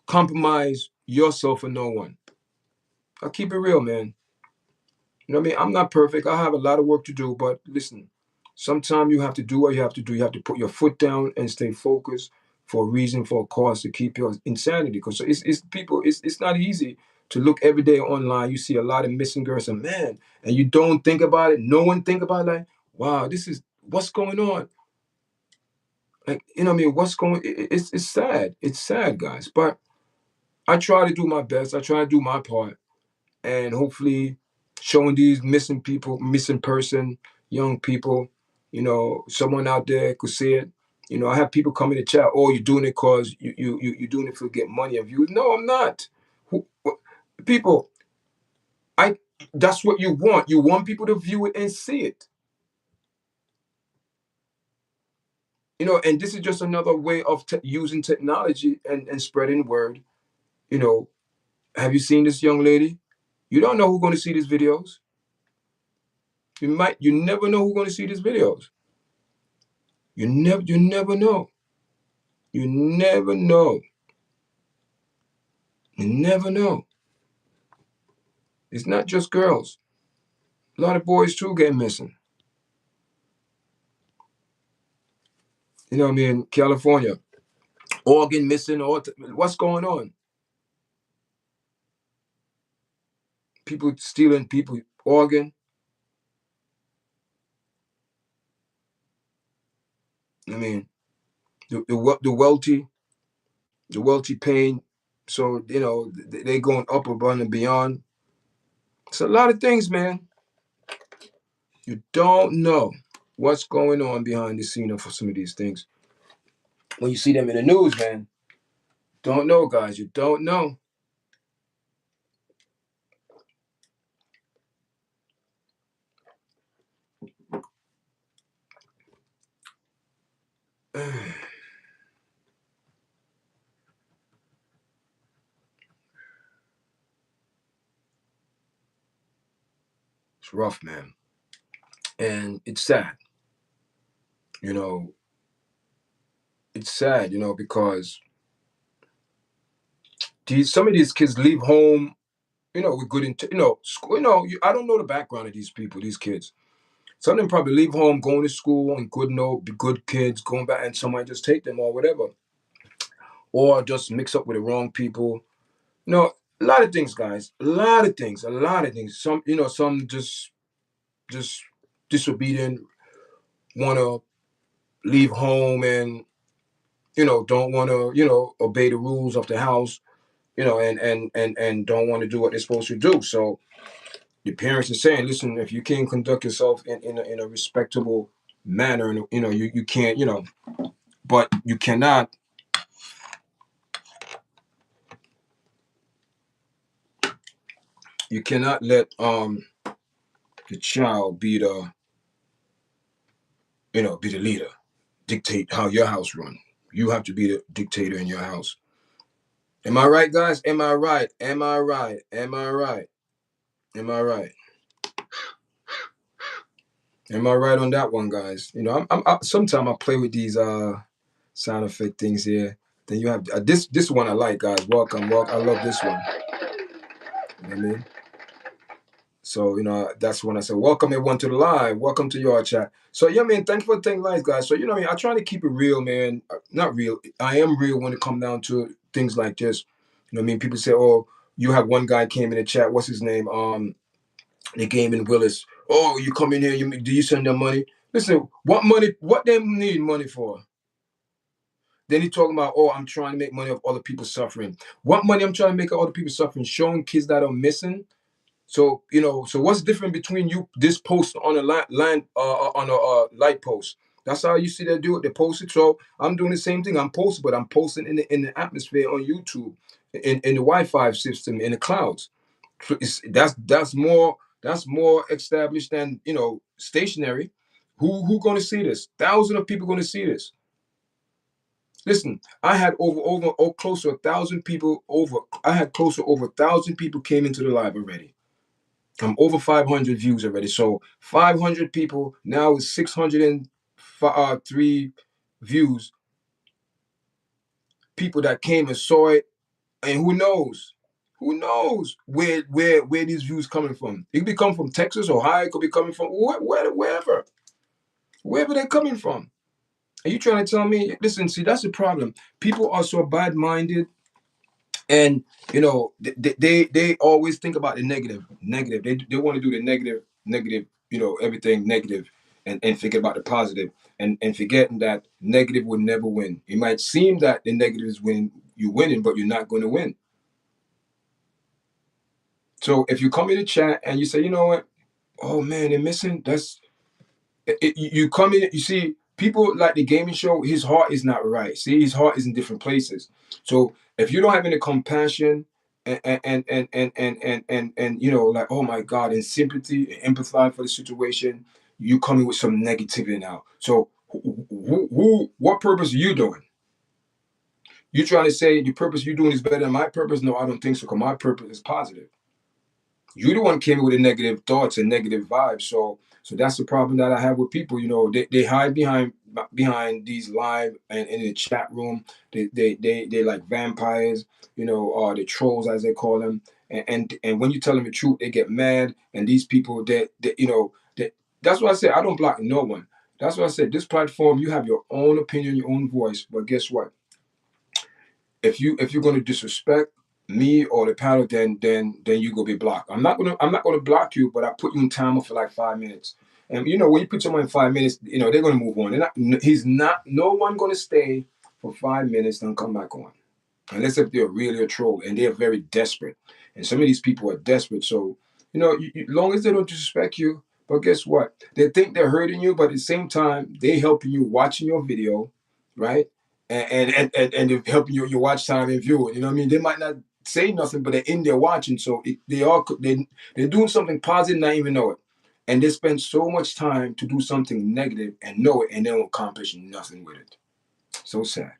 compromise yourself for no one. I'll keep it real, man. You know what I mean? I'm not perfect. I have a lot of work to do, but listen, sometimes you have to do what you have to do. You have to put your foot down and stay focused for a reason, for a cause to keep your insanity. Because it's people, it's not easy to look every day online. You see a lot of missing girls and man, and you don't think about it. No one think about it like, wow, this is what's going on. Like, you know what I mean? It's sad. It's sad, guys. But I try to do my best. I try to do my part. And hopefully showing these missing people, missing person, young people, someone out there could see it. I have people come in the chat, oh, you're doing it because you're doing it for get money and views. No, I'm not. People, I that's what you want. You want people to view it and see it. And this is just another way of using technology and spreading word. You know, have you seen this young lady? You don't know who's going to see these videos. You never know who's going to see these videos. You never know. You never know. You never know. It's not just girls. A lot of boys too get missing. What I mean? California, Oregon missing. What's going on? People stealing people. Oregon. I mean, the wealthy paying. So they going up above and beyond. It's a lot of things, man. You don't know what's going on behind the scene for some of these things. When you see them in the news, man, don't know, guys. You don't know. It's rough, man. And it's sad. You know, it's sad, because some of these kids leave home, with good school. I don't know the background of these people, these kids. Some of them probably leave home, going to school, and be good kids, going back, and somebody just take them or whatever, or just mix up with the wrong people. A lot of things, guys. A lot of things. Some just disobedient, want to leave home and don't want to obey the rules of the house, and don't want to do what they're supposed to do. So the parents are saying, listen, if you can't conduct yourself in a respectable manner, and you can't, but you cannot let the child be the leader, dictate how your house run. You have to be the dictator in your house. Am I right, guys? Am I right? Am I right? Am I right? Am I right? Am I right on that one, guys? Sometimes I play with these sound effect things here. Then you have this one I like, guys. Welcome. I love this one. You know what I mean? So, that's when I say, welcome everyone to the live. Welcome to your chat. So, yeah, man, thanks for taking lives, guys. So, I try to keep it real, man. Not real. I am real when it comes down to things like this. People say, oh, you have one guy came in the chat. What's his name? The game in Willis. Oh, you come in here. Do you send them money? Listen, what money? What they need money for? Then he talking about, oh, I'm trying to make money off other people suffering. What money I'm trying to make of other people suffering? Showing kids that are missing. So so what's different between this post on a on a light post? That's how you see they do it. They post it. So I'm doing the same thing. I'm posting, but I'm posting in the atmosphere on YouTube, in the Wi-Fi system, in the clouds. That's more established than stationary. Who going to see this? Thousands of people going to see this. Listen, I had close to 1,000 people over. I had close to over 1,000 people came into the live already. I'm over 500 views already. So 500 people now is 603 views. People that came and saw it, and who knows? Who knows where these views coming from? It could be coming from Texas, Ohio. It could be coming from wherever they're coming from. Are you trying to tell me? Listen, see, that's the problem. People are so bad-minded, and they always think about the negative. They want to do the negative. Everything negative, and forget about the positive, and forgetting that negative will never win. It might seem that the negative is winning, you're winning, but you're not going to win. So if you come in the chat and you say, you know what, oh man, they're missing. You come in, you see people like the gaming show. His heart is not right. See, his heart is in different places. So if you don't have any compassion and you know, like, oh my God, and sympathy and empathize for the situation, you come in with some negativity now. So what purpose are you doing? You trying to say the purpose you're doing is better than my purpose? No, I don't think so. Because my purpose is positive. You the one came in with the negative thoughts and negative vibes. So that's the problem that I have with people. You know, they hide behind these live and in the chat room. They like vampires. You know, or the trolls as they call them. And when you tell them the truth, they get mad. And these people that you know that that's why I say I don't block no one. That's why I said this platform, you have your own opinion, your own voice. But guess what? If you're going to disrespect me or the panel, then you gonna be blocked. I'm not gonna block you, but I put you in timer for like 5 minutes. And you know when you put someone in 5 minutes, you know they're gonna move on. He's not. No one gonna stay for 5 minutes and come back on, unless if they're really a troll and they're very desperate. And some of these people are desperate. So you know, long as they don't disrespect you. But guess what? They think they're hurting you, but at the same time, they helping you watching your video, right? And they're helping you your watch time and viewing. You know what I mean? They might not say nothing, but they're in there watching. So they're doing something positive, not even know it. And they spend so much time to do something negative and know it, and they don't accomplish nothing with it. So sad.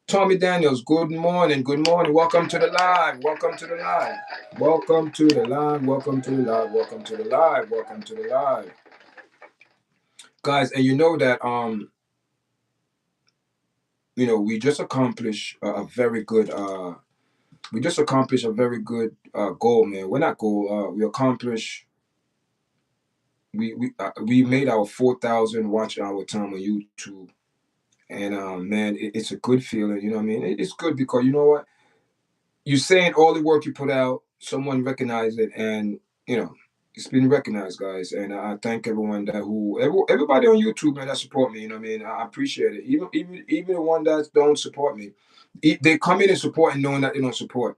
Tommy Daniels, good morning. Good morning. Welcome to the live. Welcome to the live. Welcome to the live. Welcome to the live. Welcome to the live. Welcome to the live. Guys, and you know that you know, we just accomplished a very good goal, man. We're not goal. We accomplished. We made our 4,000 watch hour time on YouTube, and man, it's a good feeling. You know what I mean? It's good because you know what you're saying. All the work you put out, someone recognized it, and you know it's been recognized, guys. And I thank everyone everybody on YouTube, man, that support me. You know what I mean? I appreciate it. Even the one that don't support me, they come in and support and knowing that they don't support.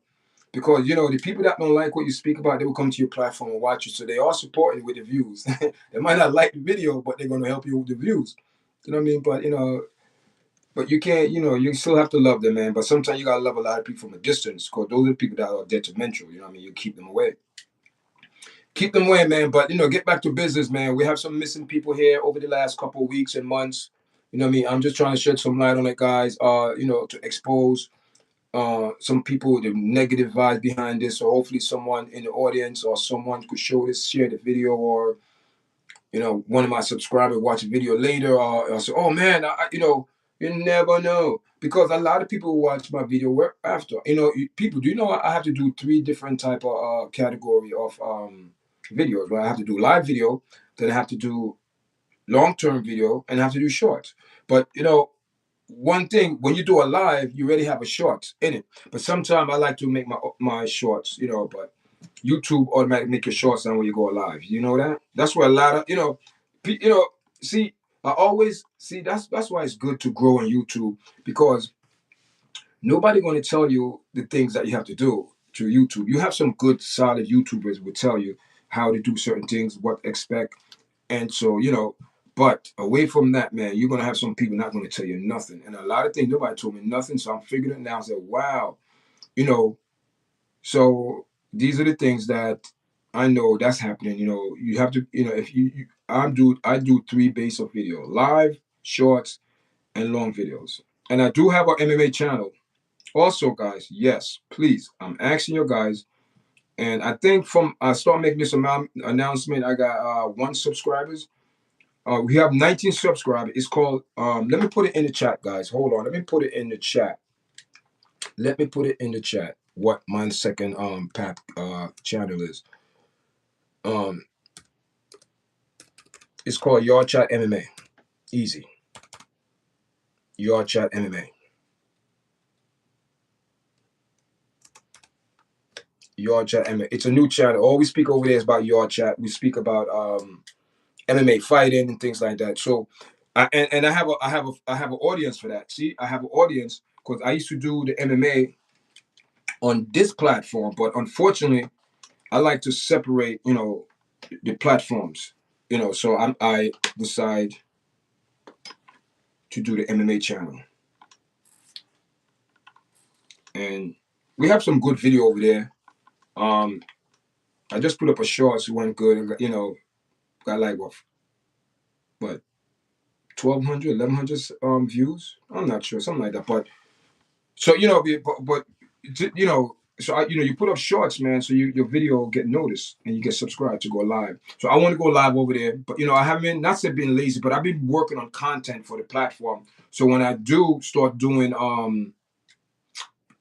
Because you know the people that don't like what you speak about, they will come to your platform and watch you. So they are supporting with the views. They might not like the video, but they're going to help you with the views. You know what I mean? But you know, but you can't. You know, you still have to love them, man. But sometimes you gotta love a lot of people from a distance, because those are the people that are detrimental. You know what I mean? You keep them away. Keep them away, man. But you know, get back to business, man. We have some missing people here over the last couple of weeks and months. You know what I mean? I'm just trying to shed some light on it, guys. You know, to expose some people the negative vibes behind this. So hopefully someone in the audience or someone could share the video, or you know one of my subscribers watch a video later, or say, oh man, you know, you never know, because a lot of people watch my video work after. You know, people, do you know I have to do three different type of category of videos, right? I have to do live video, then I have to do long-term video, and I have to do shorts. But you know, one thing, when you do a live, you already have a short in it. But sometimes I like to make my shorts, you know, but YouTube automatically make your shorts down when you go live. You know that? That's where a lot of, you know, see, I always see that's why it's good to grow on YouTube, because nobody going to tell you the things that you have to do to YouTube. You have some good solid YouTubers will tell you how to do certain things, what expect. And so, you know, but away from that, man, you're gonna have some people not gonna tell you nothing. And a lot of things nobody told me nothing. So I'm figuring it now. I said, wow, you know, so these are the things that I know that's happening. You know, you have to, you know, if I do three base of video: live, shorts, and long videos. And I do have an MMA channel. Also, guys, yes, please, I'm asking you guys. And I think from I start making this announcement, I got one subscribers. We have 19 subscribers. It's called, let me put it in the chat, guys. Hold on. Let me put it in the chat. Let me put it in the chat. What my second path channel is. Um, it's called YARDCHAT MMA. Easy. YARDCHAT MMA. YARDCHAT MMA. It's a new channel. All we speak over there is about YARDCHAT. We speak about MMA fighting and things like that. So, and I have an audience for that. See, I have an audience because I used to do the MMA on this platform, but unfortunately, I like to separate, you know, the platforms. so I decide to do the MMA channel, and we have some good video over there. I just put up a shorts, it went good, and got like what 1,200, 1,100 views. I'm not sure, something like that. But so so you put up shorts, man. So your video will get noticed and you get subscribed to go live. So I want to go live over there, but I haven't not said being lazy, but I've been working on content for the platform. So when I do start doing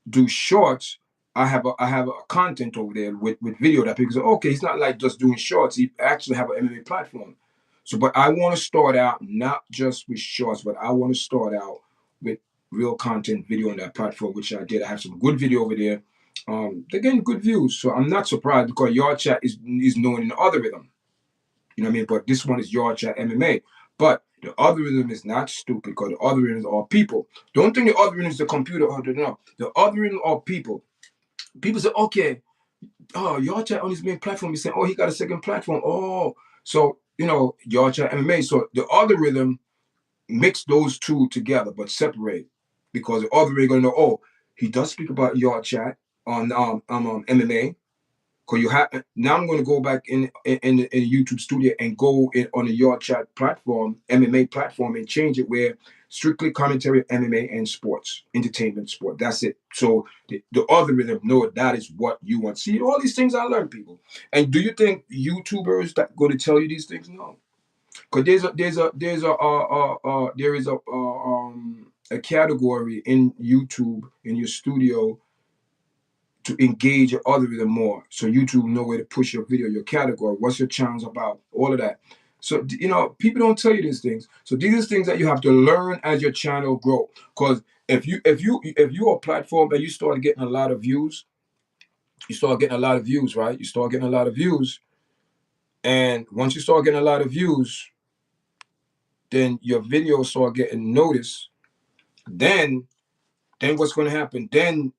do shorts, I have a content over there with video that people say, okay, he's not like just doing shorts. He actually have an MMA platform. So, but I want to start out not just with shorts, but I want to start out with real content video on that platform, which I did. I have some good video over there. They're getting good views, so I'm not surprised because Yard Chat is known in the other rhythm. You know what I mean? But this one is Yard Chat MMA. But the algorithm is not stupid because the algorithms are people. Don't think the algorithm is the computer. No, the algorithm are people. People say, okay, oh, Yard Chat on his main platform. He's saying, oh, he got a second platform. Oh, so Yard Chat MMA. So the algorithm mix those two together, but separate because the algorithm gonna know, oh, he does speak about Yard Chat on MMA. Because you have now, I'm going to go back in YouTube studio and go on the Yard Chat platform, MMA platform, and change it where strictly commentary, MMA, and sports, entertainment, sport. That's it. So the algorithm know that is what you want. See, all these things I learned, people. And do you think YouTubers that going to tell you these things? No, because there is a category in YouTube in your studio to engage your algorithm more, so YouTube know where to push your video, your category, what's your channels about, all of that. So people don't tell you these things. So these are things that you have to learn as your channel grow. Because if you're a platform and you start getting a lot of views, right? You start getting a lot of views, and once you start getting a lot of views, then your videos start getting noticed. Then what's going to happen? Then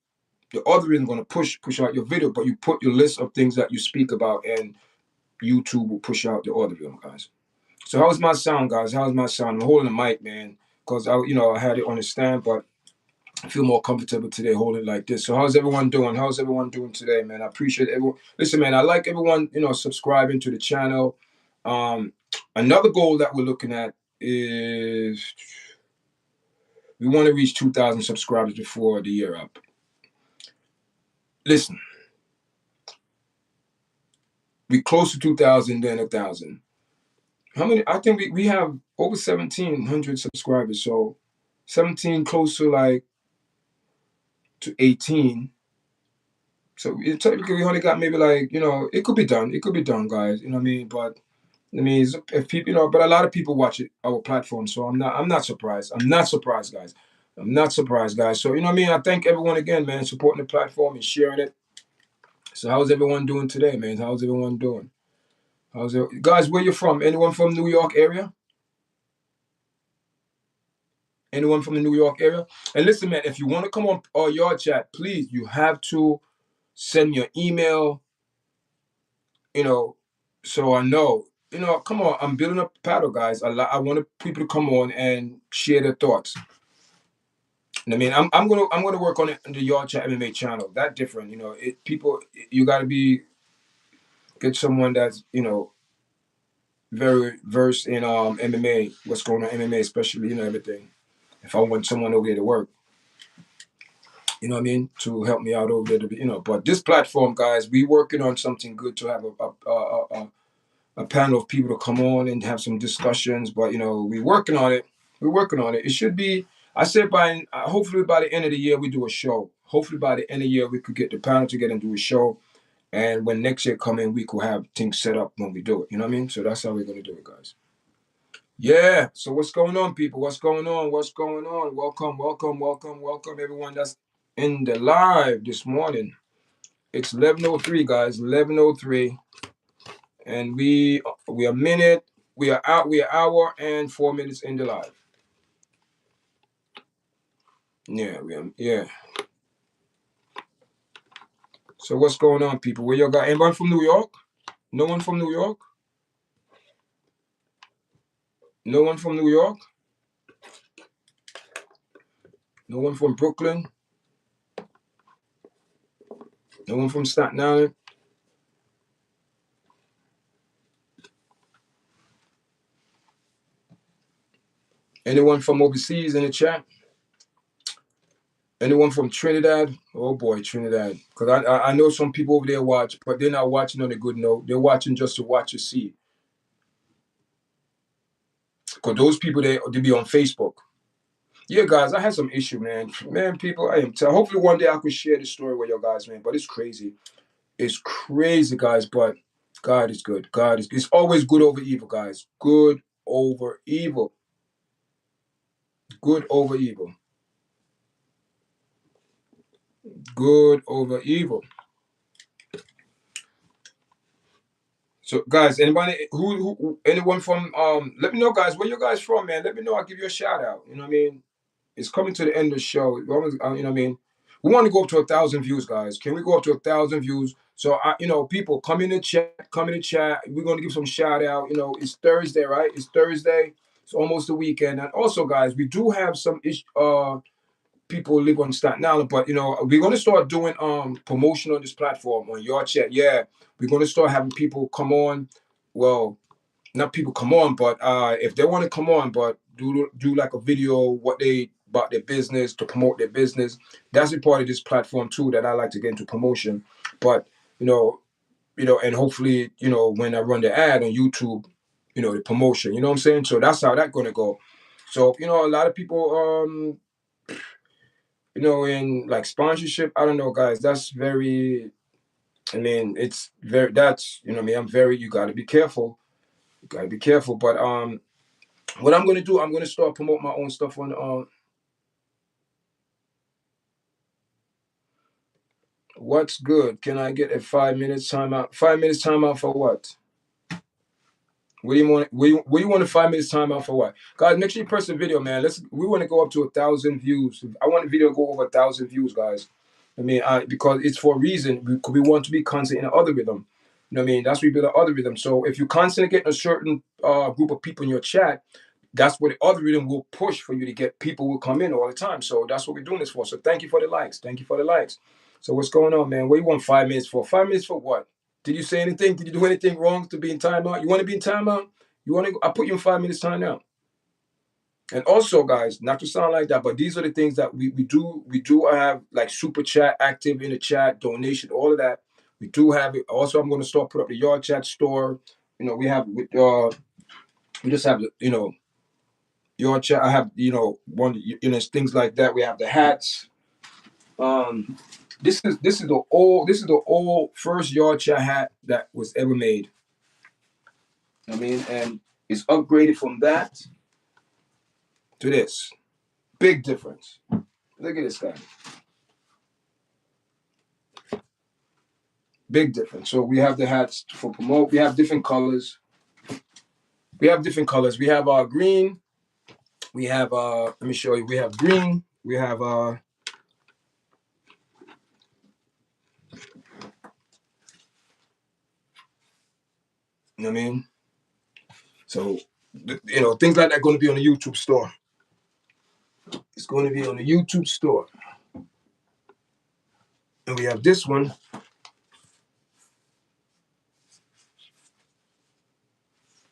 the algorithm is going to push out your video, but you put your list of things that you speak about, and YouTube will push out the algorithm, guys. So how's my sound, guys? How's my sound? I'm holding the mic, man, because I had it on the stand, but I feel more comfortable today holding it like this. So how's everyone doing? How's everyone doing today, man? I appreciate everyone. Listen, man, I like everyone, subscribing to the channel. Another goal that we're looking at is we want to reach 2,000 subscribers before the year up. Listen, we close to 2,000 than 1,000. How many? I think we have over 1,700 subscribers. So 17 close to 18. So technically we only got maybe it could be done. It could be done, guys. You know what I mean? But I mean, if people, but a lot of people watch our platform. So I'm not surprised. I'm not surprised, guys. I'm not surprised, guys. So you know what I mean? I thank everyone again, man, supporting the platform and sharing it. So how's everyone doing today, man? How's everyone doing? How's it, guys? Where you from? Anyone from New York area? Anyone from the New York area? And listen, man, if you want to come on Yard Chat, please, you have to send your email, so I know. Come on, I'm building up paddle, guys. I want people to come on and share their thoughts. I mean, I'm gonna work on it on the Yard Chat MMA channel. That different, you gotta get someone that's very versed in MMA, what's going on MMA, especially everything. If I want someone over there to work, you know what I mean, to help me out over there to be, But this platform, guys, we working on something good to have a panel of people to come on and have some discussions. But we're working on it. We're working on it. It should be. I said hopefully by the end of the year we do a show. Hopefully by the end of the year we could get the panel together and do a show. And when next year come in, we could have things set up when we do it. You know what I mean? So that's how we're gonna do it, guys. Yeah. So what's going on, people? What's going on? What's going on? Welcome, welcome, welcome, welcome, everyone that's in the live this morning. It's 11:03, guys. 11:03, and we are a minute. We are out. We are an hour and 4 minutes in the live. Yeah, yeah. So what's going on, people? Where y'all got? Anyone from New York? No one from New York? No one from New York? No one from Brooklyn? No one from Staten Island? Anyone from overseas in the chat? Anyone from Trinidad? Oh boy, Trinidad. Because I know some people over there watch, but they're not watching on a good note. They're watching just to watch you see. Because those people, they be on Facebook. Yeah, guys, I had some issue, man. Man, people, I am hopefully one day I could share this story with you guys, man. But it's crazy. It's crazy, guys. But God is good. God is. It's always good over evil, guys. Good over evil. Good over evil. Good over evil. So, guys, anybody anyone from let me know, guys, where you guys from, man. Let me know. I'll give you a shout out. You know what I mean? It's coming to the end of the show. You know what I mean? We want to go up to 1,000 views, guys. Can we go up to 1,000 views? So, people come in the chat. Come in the chat. We're gonna give some shout out. It's Thursday, right? It's Thursday. It's almost the weekend, and also, guys, we do have some people live on Staten Island, but we're gonna start doing promotion on this platform on YARDCHAT. Yeah, we're gonna start having people come on. Well, not people come on, but if they want to come on, but do like a video what they about their business to promote their business. That's a part of this platform too that I like to get into promotion. But and hopefully when I run the ad on YouTube, the promotion. You know what I'm saying? So that's how that's gonna go. So a lot of people in like sponsorship. I don't know, guys. That's very. I mean, it's very. That's I mean. I'm very. You got to be careful. You got to be careful. But what I'm gonna do, I'm gonna start promote my own stuff on. What's good? Can I get a 5 minutes timeout? 5 minutes timeout for what? What do you want? What do you want a 5 minutes timeout for what? Guys, make sure you press the video, man. We want to go up to 1,000 views. I want the video to go over 1,000 views, guys. I mean, because it's for a reason. We want to be constant in the algorithm. You know what I mean? That's where we build an algorithm. So if you constantly get a certain group of people in your chat, that's what the algorithm will push for you to get people will come in all the time. So that's what we're doing this for. So thank you for the likes. Thank you for the likes. So what's going on, man? What do you want 5 minutes for? 5 minutes for what? Did you say anything? Did you do anything wrong to be in timeout? You want to be in timeout? You want to? I put you in 5 minutes timeout. And also, guys, not to sound like that, but these are the things that we do. We do have like super chat active in the chat, donation, all of that. We do have it. Also, I'm going to start put up the YARDCHAT store. We have we just have YARDCHAT. I have one things like that. We have the hats. This is the old first YARDCHAT hat that was ever made. I mean, and it's upgraded from that to this. Big difference. Look at this guy. Big difference. So we have the hats for promote. We have different colors. We have green. We have let me show you. We have green. We have you know what I mean? So things like that are going to be on the YouTube store. It's going to be on the YouTube store. And we have this one.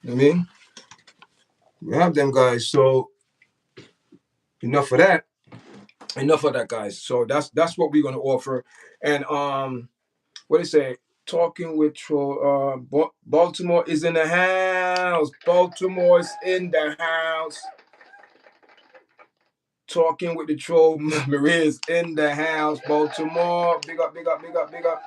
You know what I mean? We have them guys. So enough of that. Enough of that, guys. So that's what we're gonna offer. And what do you say? Talking with Troy. Baltimore is in the house. Baltimore's in the house. Talking with the troll. Maria's in the house. Baltimore. Big up, big up, big up, big up.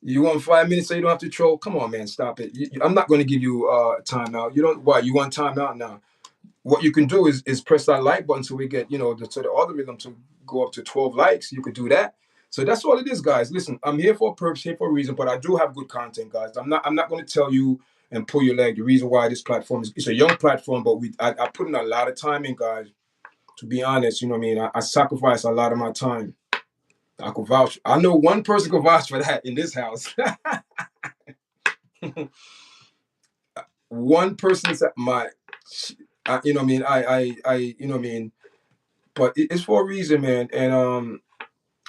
You want 5 minutes so you don't have to troll? Come on, man. Stop it. I'm not going to give you timeout. You don't. Why? You want timeout now? What you can do is press that like button so we get the algorithm to go up to 12 likes. You could do that. So that's all it is, guys. Listen, I'm here for a purpose, here for a reason, but I do have good content, guys. I'm not going to tell you and pull your leg. The reason why this platform it's a young platform, but I put in a lot of time in, guys. To be honest, you know what I mean. I sacrifice a lot of my time. I could vouch. I know one person could vouch for that in this house. one person said my, you know what I mean. I you know what I mean. But it's for a reason, man. And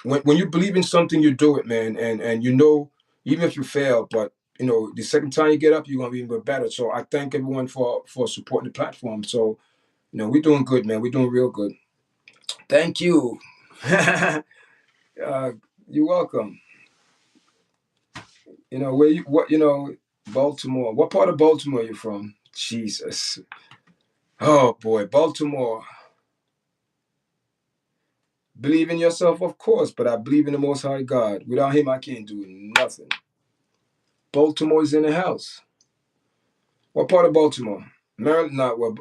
when you believe in something, you do it, man. And you know, even if you fail, but you know, the second time you get up, you're gonna be even better. So I thank everyone for supporting the platform. So you know, we're doing good, man. We're doing real good. Thank you. You're welcome. You know where you what you know Baltimore. What part of Baltimore are you from? Jesus. Oh boy, Baltimore. Believe in yourself, of course, but I believe in the Most High God. Without Him, I can't do nothing. Baltimore is in the house. What part of Baltimore? Maryland, not what?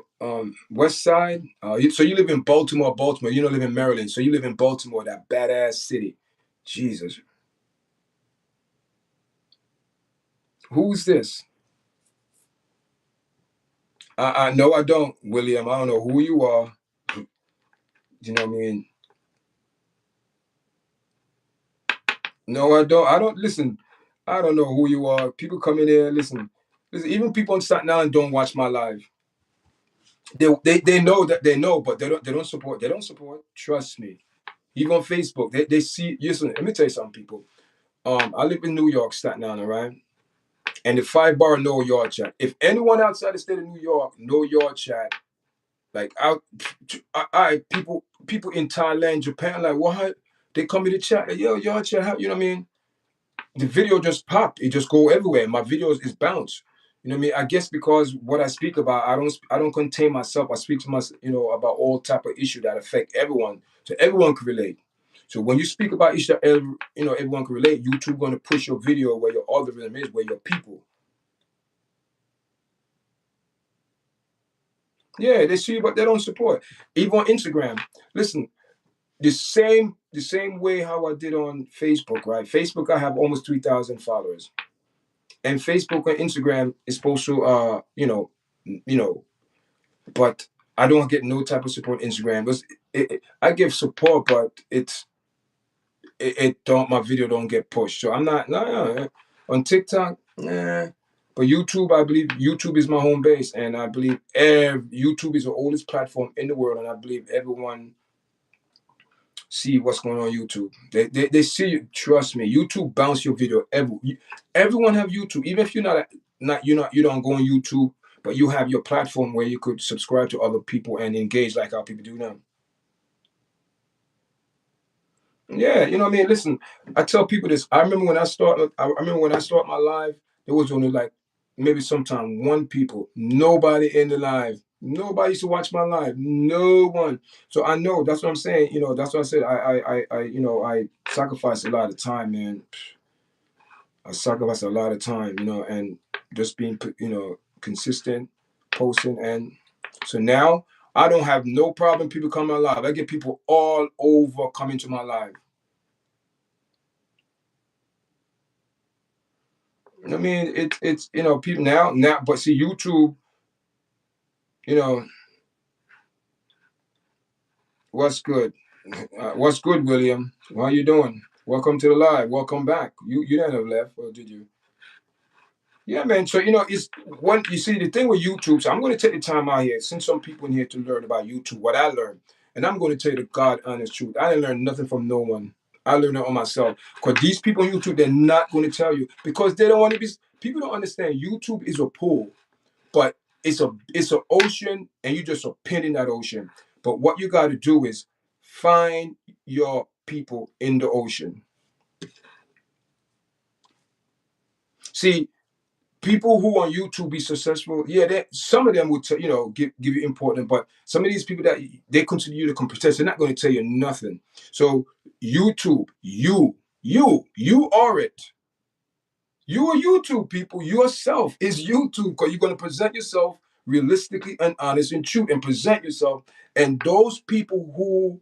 West Side. So you live in Baltimore, Baltimore. You don't live in Maryland, so you live in Baltimore, that badass city. Jesus, who's this? I no, I don't, William. I don't know who you are. You know what I mean? No, I don't. I don't listen. I don't know who you are. People come in here. Listen. Listen. Even people on Staten Island don't watch my live. They know that they know, but they don't support. They don't support. Trust me. Even on Facebook, they see. Listen. Let me tell you something, people. I live in New York, Staten Island, right? And the 5 bar no yard chat. If anyone outside the state of New York, no yard chat. Like people in Thailand, Japan, like what? They come in the chat, like, yo, yard chat. You know what I mean? The video just pop. It just go everywhere. My videos is bounce. You know what I mean? I guess because what I speak about, I don't contain myself. I speak to my, about all type of issue that affect everyone, so everyone can relate. So when you speak about issue that everyone can relate, YouTube gonna push your video where your algorithm is, where your people. Yeah, they see you, but they don't support. Even on Instagram. Listen, the same way how I did on Facebook, right? Facebook, I have almost 3,000 followers. And Facebook and Instagram is supposed to you know but I don't get no type of support on Instagram because I give support, but it don't, my video don't get pushed, so I'm not no on TikTok. But YouTube, I believe YouTube is my home base, and I believe YouTube is the oldest platform in the world, and I believe everyone see what's going on YouTube. They see you. Trust me, YouTube bounce your video. Everyone have YouTube. Even if you're you don't go on YouTube, but you have your platform where you could subscribe to other people and engage like how people do now. Yeah, you know what I mean. Listen, I tell people this. I remember when I started. I remember when I started my live. There was only like maybe sometime one people. Nobody in the live. Nobody used to watch my live. No one. So I know that's what I'm saying. That's what I said. I sacrifice a lot of time, man. I sacrifice a lot of time, and just being, consistent, posting, and so now I don't have no problem people coming live. I get people all over coming to my live. I mean, it's people now, but see YouTube, you know, what's good? What's good, William? How you doing? Welcome to the live. Welcome back. You didn't have left, or did you? Yeah, man. So it's when you see the thing with YouTube. So I'm going to take the time out here, send some people in here to learn about YouTube, what I learned, and I'm going to tell you the God honest truth. I didn't learn nothing from no one. I learned it on myself. Because these people on YouTube, they're not going to tell you because they don't want to be. People don't understand. YouTube is a pool, but it's an ocean, and you just a pin in that ocean. But what you got to do is find your people in the ocean. See, people who on YouTube be successful, yeah, some of them would give you important, but some of these people that they consider you the competitors, they're not going to tell you nothing. So YouTube, you are it. You are YouTube, people. Yourself is YouTube because you're going to present yourself realistically and honest and true and present yourself. And those people who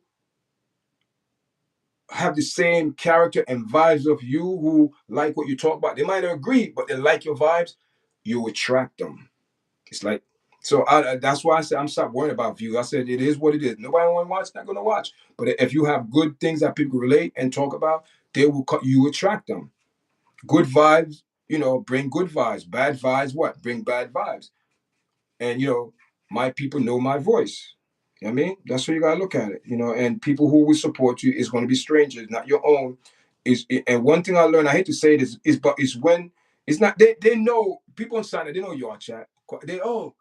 have the same character and vibes of you, who like what you talk about, they might not agree, but they like your vibes, you attract them. It's like, so that's why I said I'm stop worrying about views. I said it is what it is. Nobody want to watch, not going to watch. But if you have good things that people relate and talk about, they will you attract them. Good vibes, bring good vibes. Bad vibes, what? Bring bad vibes. and my people know my voice. You know what I mean? That's what you gotta look at it. And people who will support you is going to be strangers, not your own. And one thing I learned, I hate to say this, but it's when it's not. They know people on China. They know your chat. They know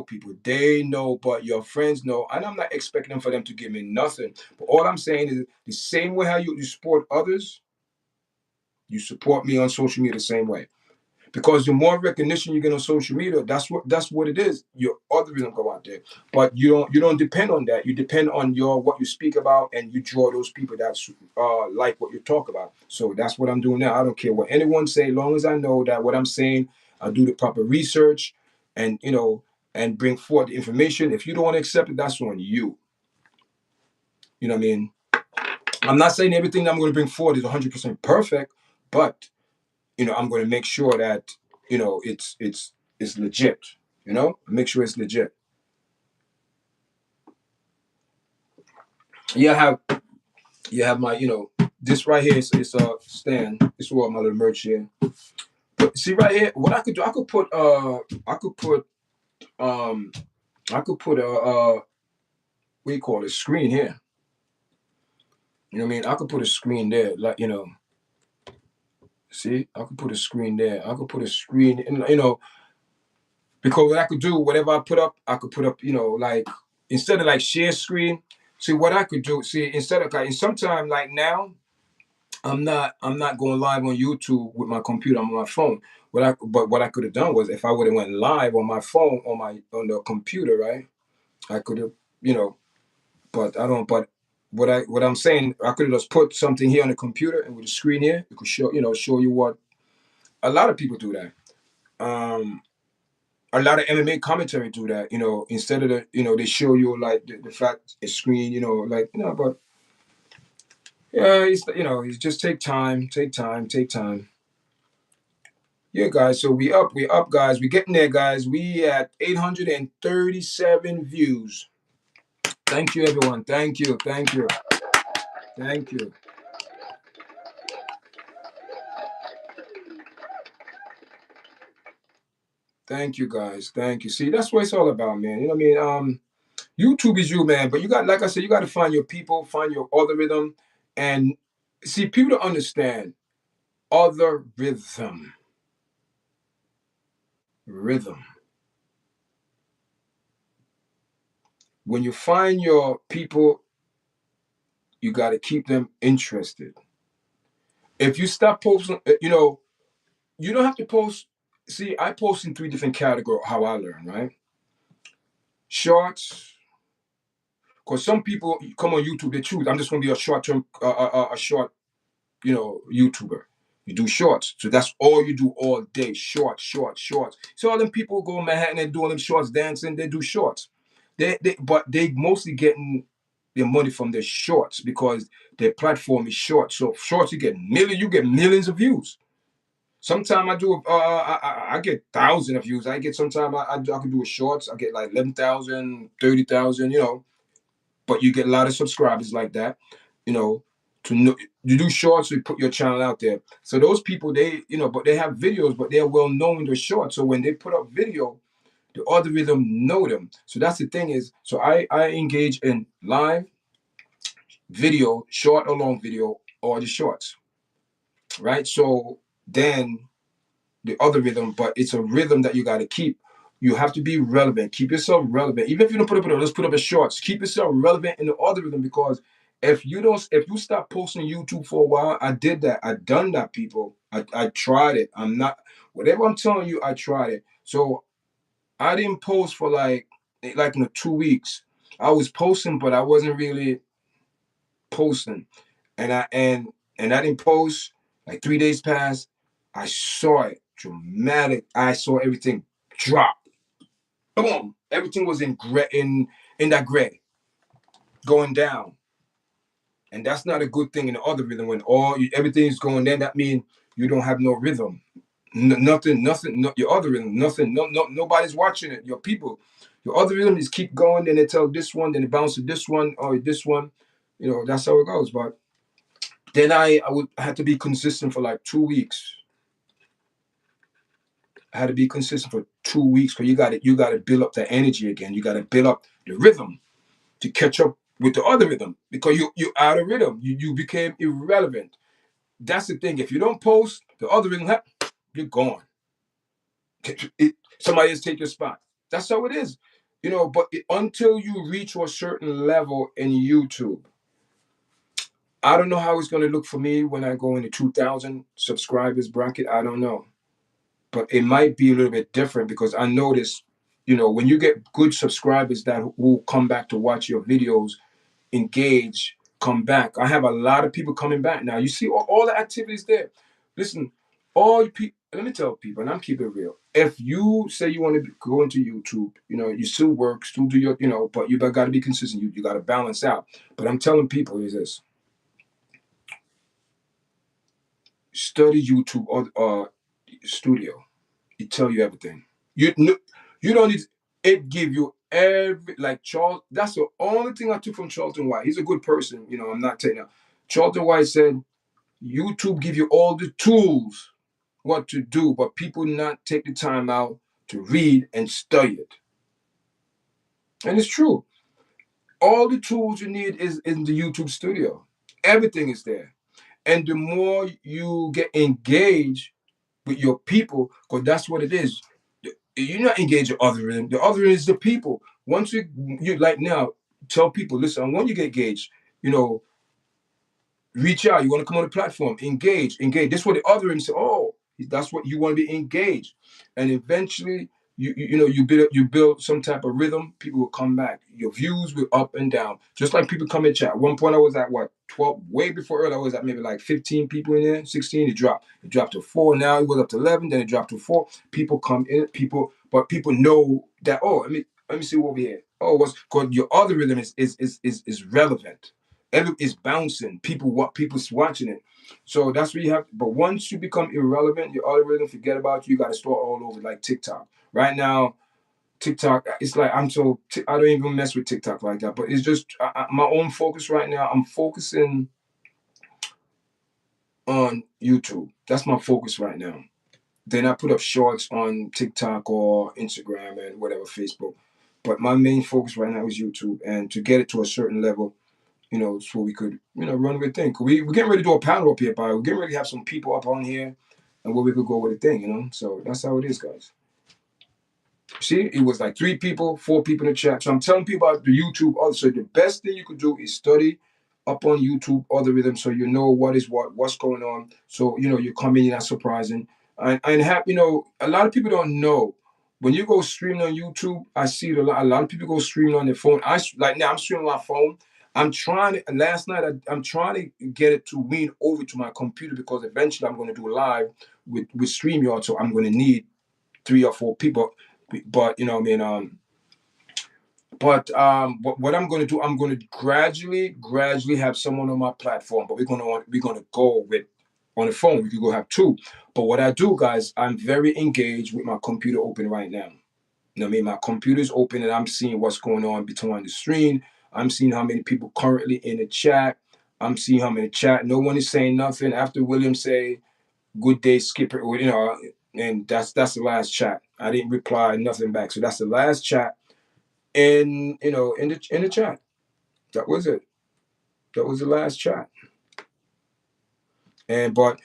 people. They know, but your friends know, and I'm not expecting for them to give me nothing. But all I'm saying is the same way how you support others, you support me on social media the same way. Because the more recognition you get on social media, that's what it is. Your algorithm go out there, but you don't depend on that. You depend on what you speak about, and you draw those people that like what you talk about. So that's what I'm doing now. I don't care what anyone say, long as I know that what I'm saying, I do the proper research, and and bring forth the information. If you don't want to accept it, that's on you. You know what I mean? I'm not saying everything that I'm going to bring forward is 100% perfect, but I'm going to make sure that it's legit. Make sure it's legit. You have my this right here is a stand. This is what my little merch here. But see right here, what I could do, um I could put a what do you call it, screen here. You know what I mean? I could put a screen there, like see, I could put a screen there. I could put a screen, and because what I could do, whatever I put up, I could put up, like instead of like share screen. See what I could do. See instead of like, sometimes like now, I'm not going live on YouTube with my computer. I'm on my phone. What I could have done was, if I would have went live on my phone, on the computer, right? I could have, but I don't. But what I'm saying, I could have just put something here on the computer, and with the screen here, it could show you what. A lot of people do that. A lot of MMA commentary do that. Instead of they show you like the fact screen. Like but yeah, it's just take time, take time, take time. Yeah, guys. So we up, guys. We getting there, guys. We at 837 views. Thank you, everyone. Thank you, thank you, thank you, thank you, guys. Thank you. See, that's what it's all about, man. You know what I mean? YouTube is you, man. But you got, like I said, you got to find your people, find your other rhythm, and see, people to understand other rhythm. When you find your people, you got to keep them interested. If you stop posting, you don't have to post. See, I post in three different categories. How I learn, right? Shorts, because some people come on YouTube, they choose. I'm just going to be a short term, a short, YouTuber. You do shorts, so that's all you do all day. Shorts, shorts, shorts. So all them people go in Manhattan and doing them shorts, dancing. They do shorts. But they mostly getting their money from their shorts because their platform is short. So shorts, you get millions of views. Sometimes I do. I get thousands of views. I get sometimes I can do a shorts. I get like 11,000, 30,000. But you get a lot of subscribers like that. You know, to know, you do shorts, you put your channel out there. So those people, but they have videos, but they're well known in the shorts. So when they put up video, the algorithm know them. So that's the thing is. So I engage in live video, short or long video, or the shorts, right? So then the other rhythm, but it's a rhythm that you got to keep. You have to be relevant. Keep yourself relevant. Even if you don't let's put up a shorts. Keep yourself relevant in the other rhythm, because if you stop posting YouTube for a while, I did that. I done that, people. I tried it. I'm not, whatever I'm telling you, I tried it. So I didn't post for like in 2 weeks. I was posting, but I wasn't really posting. And I didn't post. Like 3 days passed. I saw it dramatic. I saw everything drop. Boom. Everything was in that gray, going down. And that's not a good thing in the other rhythm. When everything's going down, that means you don't have no rhythm. Nothing, your other rhythm, nothing, nobody's watching it. Your people, your other rhythm is keep going, then they tell this one, then they bounce to this one, or this one. That's how it goes. But then I had to be consistent for like 2 weeks. I had to be consistent for 2 weeks because you got to build up the energy again. You got to build up the rhythm to catch up with the other rhythm because you out of rhythm. You became irrelevant. That's the thing. If you don't post, the other rhythm, you're gone. Somebody else take your spot. That's how it is. But until you reach a certain level in YouTube, I don't know how it's going to look for me when I go in the 2,000 subscribers bracket. I don't know. But it might be a little bit different because I noticed, when you get good subscribers that will come back to watch your videos, engage, come back. I have a lot of people coming back now. You see all the activities there. Listen, all you people, let me tell people, and I'm keeping it real. If you say you want to go into YouTube, you still work, still do your, but you got to be consistent. You got to balance out. But I'm telling people is this: study YouTube or studio. It tell you everything. You don't need it. Give you every like Charles. That's the only thing I took from Charlton White. He's a good person. I'm not taking that. Charlton White said YouTube give you all the tools what to do, but people not take the time out to read and study it. And it's true. All the tools you need is in the YouTube studio. Everything is there. And the more you get engaged with your people, because that's what it is. You're not engaged with other end. The other end is the people. Once you like now, tell people, listen, when you get engaged, you know, reach out. You want to come on the platform, engage. This is what the other end say. Oh, that's what you want to be engaged, and eventually, you build some type of rhythm. People will come back. Your views will up and down, just like people come in chat. At one point, I was at what 12, way before earlier. I was at maybe like 15 people in there, 16. It dropped to 4. Now it was up to 11. Then it dropped to 4. People come in, but people know that. Oh, let me see what we here. Oh, what's because your other rhythm is relevant. It's bouncing. People's watching it. So that's what you have. But once you become irrelevant, your algorithm forget about you. You got to start all over like TikTok. Right now, TikTok. It's like I don't even mess with TikTok like that. But it's just my own focus right now. I'm focusing on YouTube. That's my focus right now. Then I put up shorts on TikTok or Instagram and whatever Facebook. But my main focus right now is YouTube, and to get it to a certain level, so we could, run with a thing. We're getting ready to do a panel up here, but we're getting ready to have some people up on here and where we could go with a thing. So that's how it is, guys. See, it was like 3 people, 4 people in the chat. So I'm telling people about the YouTube. Also, the best thing you could do is study up on YouTube algorithm so you know what's going on. So, you come in, you're not surprising. And a lot of people don't know. When you go streaming on YouTube, I see it a lot of people go streaming on their phone. Like now I'm streaming on my phone. Last night I'm trying to get it to lean over to my computer because eventually I'm going to do live with StreamYard. So I'm going to need 3 or 4 people. But what I'm going to do, I'm going to gradually have someone on my platform. But we're gonna go with on the phone. We could go have 2. But what I do, guys, I'm very engaged with my computer open right now. My computer's open and I'm seeing what's going on between the screen. I'm seeing how many people currently in the chat. I'm seeing how many chat. No one is saying nothing after William say good day, Skipper. And that's the last chat. I didn't reply nothing back, so that's the last chat. And in the chat, that was it. That was the last chat. But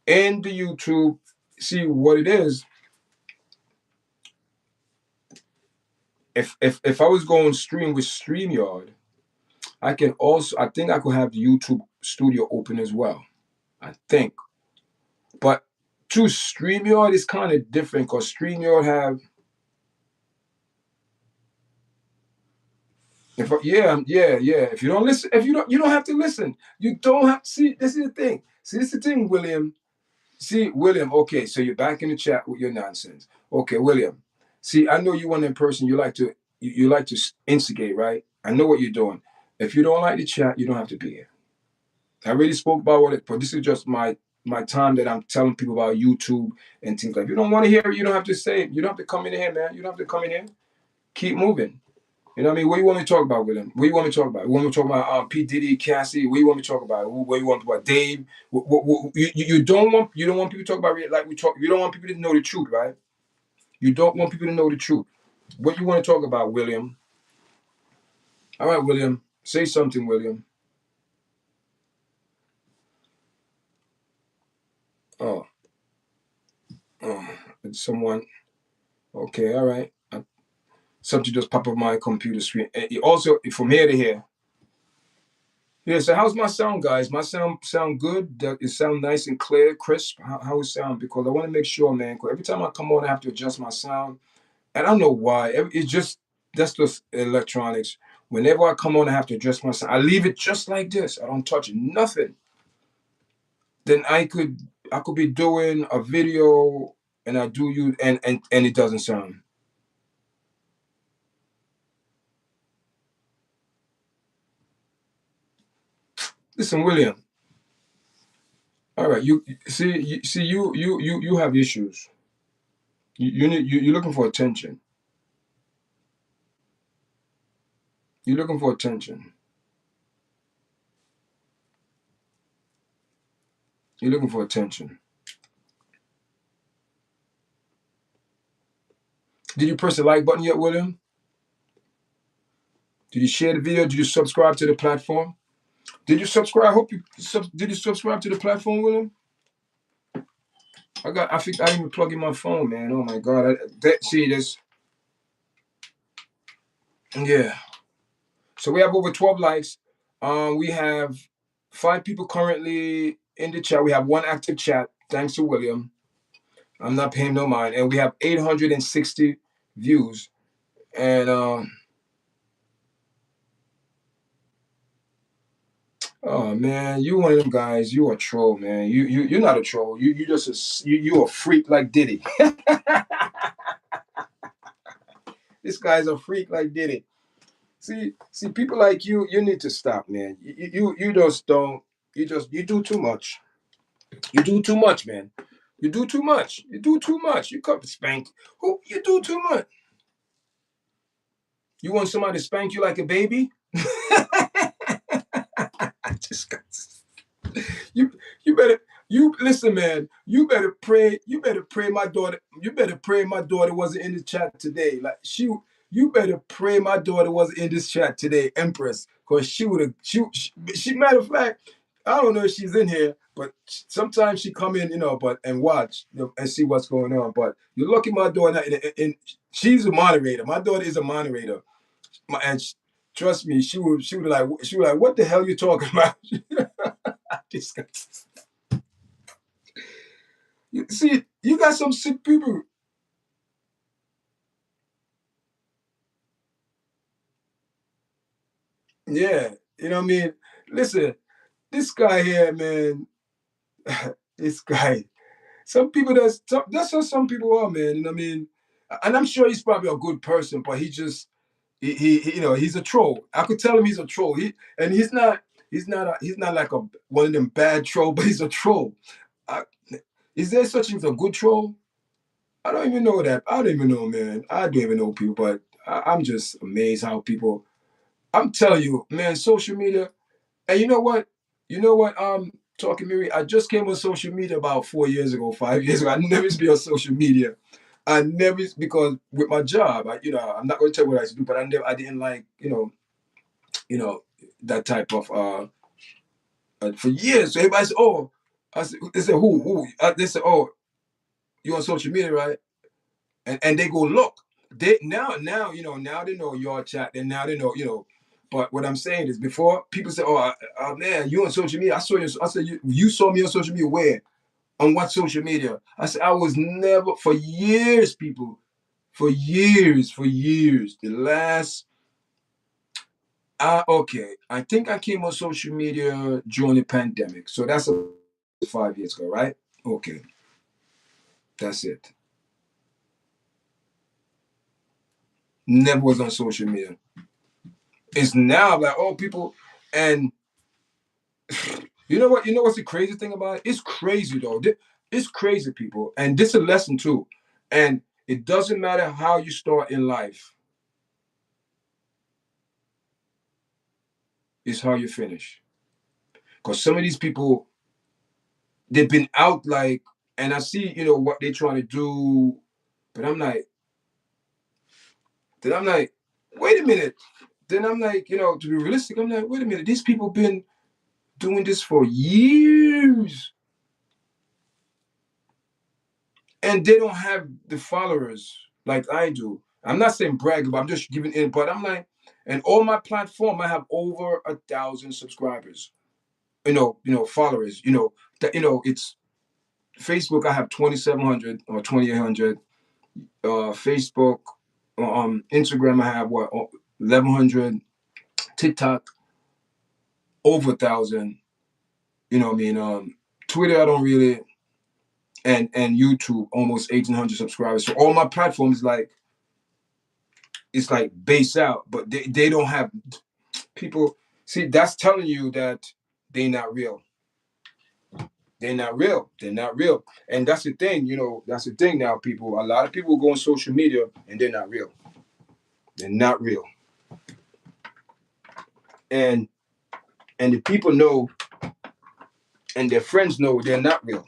in the YouTube, see what it is. If I was going stream with StreamYard, I think I could have the YouTube studio open as well. I think. But to StreamYard is kind of different because StreamYard have yeah. If you don't listen, if you don't have to listen. You don't have to see. This is the thing. See, this is the thing, William. See, William. Okay, so you're back in the chat with your nonsense. Okay, William. See, I know you one in person. You like to instigate, right? I know what you're doing. If you don't like the chat, you don't have to be here. I already spoke about but this is just my time that I'm telling people about YouTube and things like. If you don't want to hear it, you don't have to say it. You don't have to come in here, man. You don't have to come in here. Keep moving. You know what I mean? What do you want me to talk about, William? What do you want me to talk about? You want me to talk about P. Diddy, Cassie? What do you want me to talk about? What do you want to talk about? Dave? You don't want people to talk about like we talk. You don't want people to know the truth, right? You don't want people to know the truth. What you want to talk about, William? All right, William. Say something, William. Oh, oh, someone. Okay, all right. Something just popped up my computer screen. And also, from here to here. Yeah, so how's my sound, guys? My sound good? Does it sound nice and clear, crisp? How it sound? Because I want to make sure, man, because every time I come on, I have to adjust my sound. And I don't know why. It's just, that's just electronics. Whenever I come on, I have to adjust my sound. I leave it just like this. I don't touch it, nothing. Then I could be doing a video and I do you and it doesn't sound. Listen, William. All right, you have issues. You're looking for attention. You're looking for attention. You're looking for attention. Did you press the like button yet, William? Did you share the video? Did you subscribe to the platform? Did you subscribe? I hope you did you subscribe to the platform, William? I think I didn't even plug in my phone, man. Oh my god. See this. Yeah. So we have over 12 likes. We have 5 people currently in the chat. We have 1 active chat, thanks to William. I'm not paying no mind. And we have 860 views. And oh man, you one of them guys. You a troll, man. You're not a troll. You just you a freak like Diddy. This guy's a freak like Diddy. See, people like you need to stop, man. You just don't. You do too much. You do too much, man. You do too much. You do too much. You come spank. Who you do too much? You want somebody to spank you like a baby? Just you you better you listen, man. You better pray. You better pray my daughter. You better pray my daughter wasn't in the chat today. Like she, you better pray my daughter wasn't in this chat today, Empress, because she would have. She. Matter of fact, I don't know if she's in here, but sometimes she come in, but and watch and see what's going on. But you're lucky my daughter, and she's a moderator. My daughter is a moderator, and trust me, she would like, what the hell you talking about? This guy. See, you got some sick people. Yeah, you know what I mean? Listen, this guy here, man, this guy. Some people that's how some people are, man. You know what I mean? And I'm sure he's probably a good person, but he's a troll. I could tell him he's a troll. He's not like one of them bad troll, but he's a troll. I, is there such thing as a good troll? I don't even know that. I don't even know, man. I don't even know people, but I'm just amazed how people. I'm telling you, man, social media. And you know what? You know what? Talking Miri, I just came on social media about 4 years ago, 5 years ago. I never used to be on social media. I never because with my job, I'm not going to tell you what I used to do, but I didn't like, that type of for years. So everybody said, oh, they said who? They said, oh, you on social media, right? And they go look. They now they know your chat, and now they know. But what I'm saying is, before people say, "Oh, man, you on social media?" I saw you. I said, "You saw me on social media where? On what social media?" I said, "I was never for years, people, for years. The last, okay, I think I came on social media during the pandemic, so that's 5 years ago, right? Okay, that's it. Never was on social media. It's now like, oh, people, and you know what? You know what's the crazy thing about it? It's crazy though. It's crazy, people, and this is a lesson too. And it doesn't matter how you start in life; it's how you finish. Because some of these people, they've been out like, and I see, what they're trying to do. But I'm like, wait a minute. Then I'm like, to be realistic, I'm like, wait a minute. These people been doing this for years, and they don't have the followers like I do. I'm not saying brag, but I'm just giving in. But I'm like, and on my platform, I have over 1,000 subscribers. Followers. It's Facebook. I have 2,700 or 2,800. Facebook, Instagram. I have what 1,100. TikTok over 1,000. You know what I mean? Twitter, I don't really, and YouTube almost 1,800 subscribers. So all my platforms it's like base out, but they don't have people. See, that's telling you that they're not real. They're not real. They're not real. And that's the thing, that's the thing now, people. A lot of people go on social media and they're not real. They're not real. And the people know and their friends know they're not real.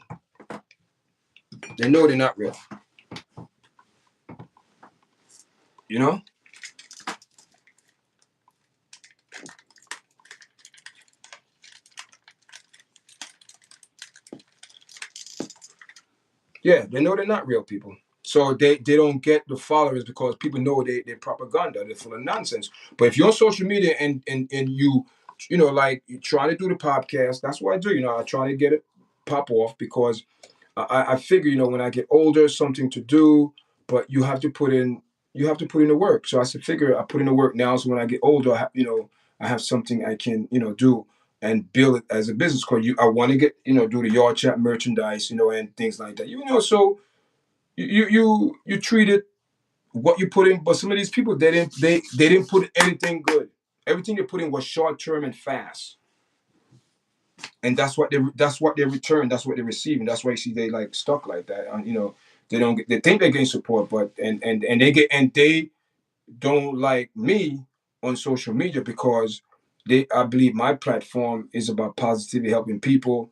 They know they're not real. You know? Yeah, they know they're not real people. So they don't get the followers because people know they're propaganda. They're full of nonsense. But if you're on social media and like you're trying to do the podcast, that's what I do. I try to get it pop off because I figure, when I get older, something to do, but you have to put in the work. So I said, figure I put in the work now. So when I get older, I have something I can, do and build it as a business. Cause I want to get, do the yard chat merchandise, and things like that. So you treat it what you put in, but some of these people they didn't put anything good. Everything they put in was short term and fast, and that's what they return. That's what they're receiving. That's why you see they like stuck like that. And they don't get, they think they're getting support, but they don't like me on social media because I believe my platform is about positivity, helping people,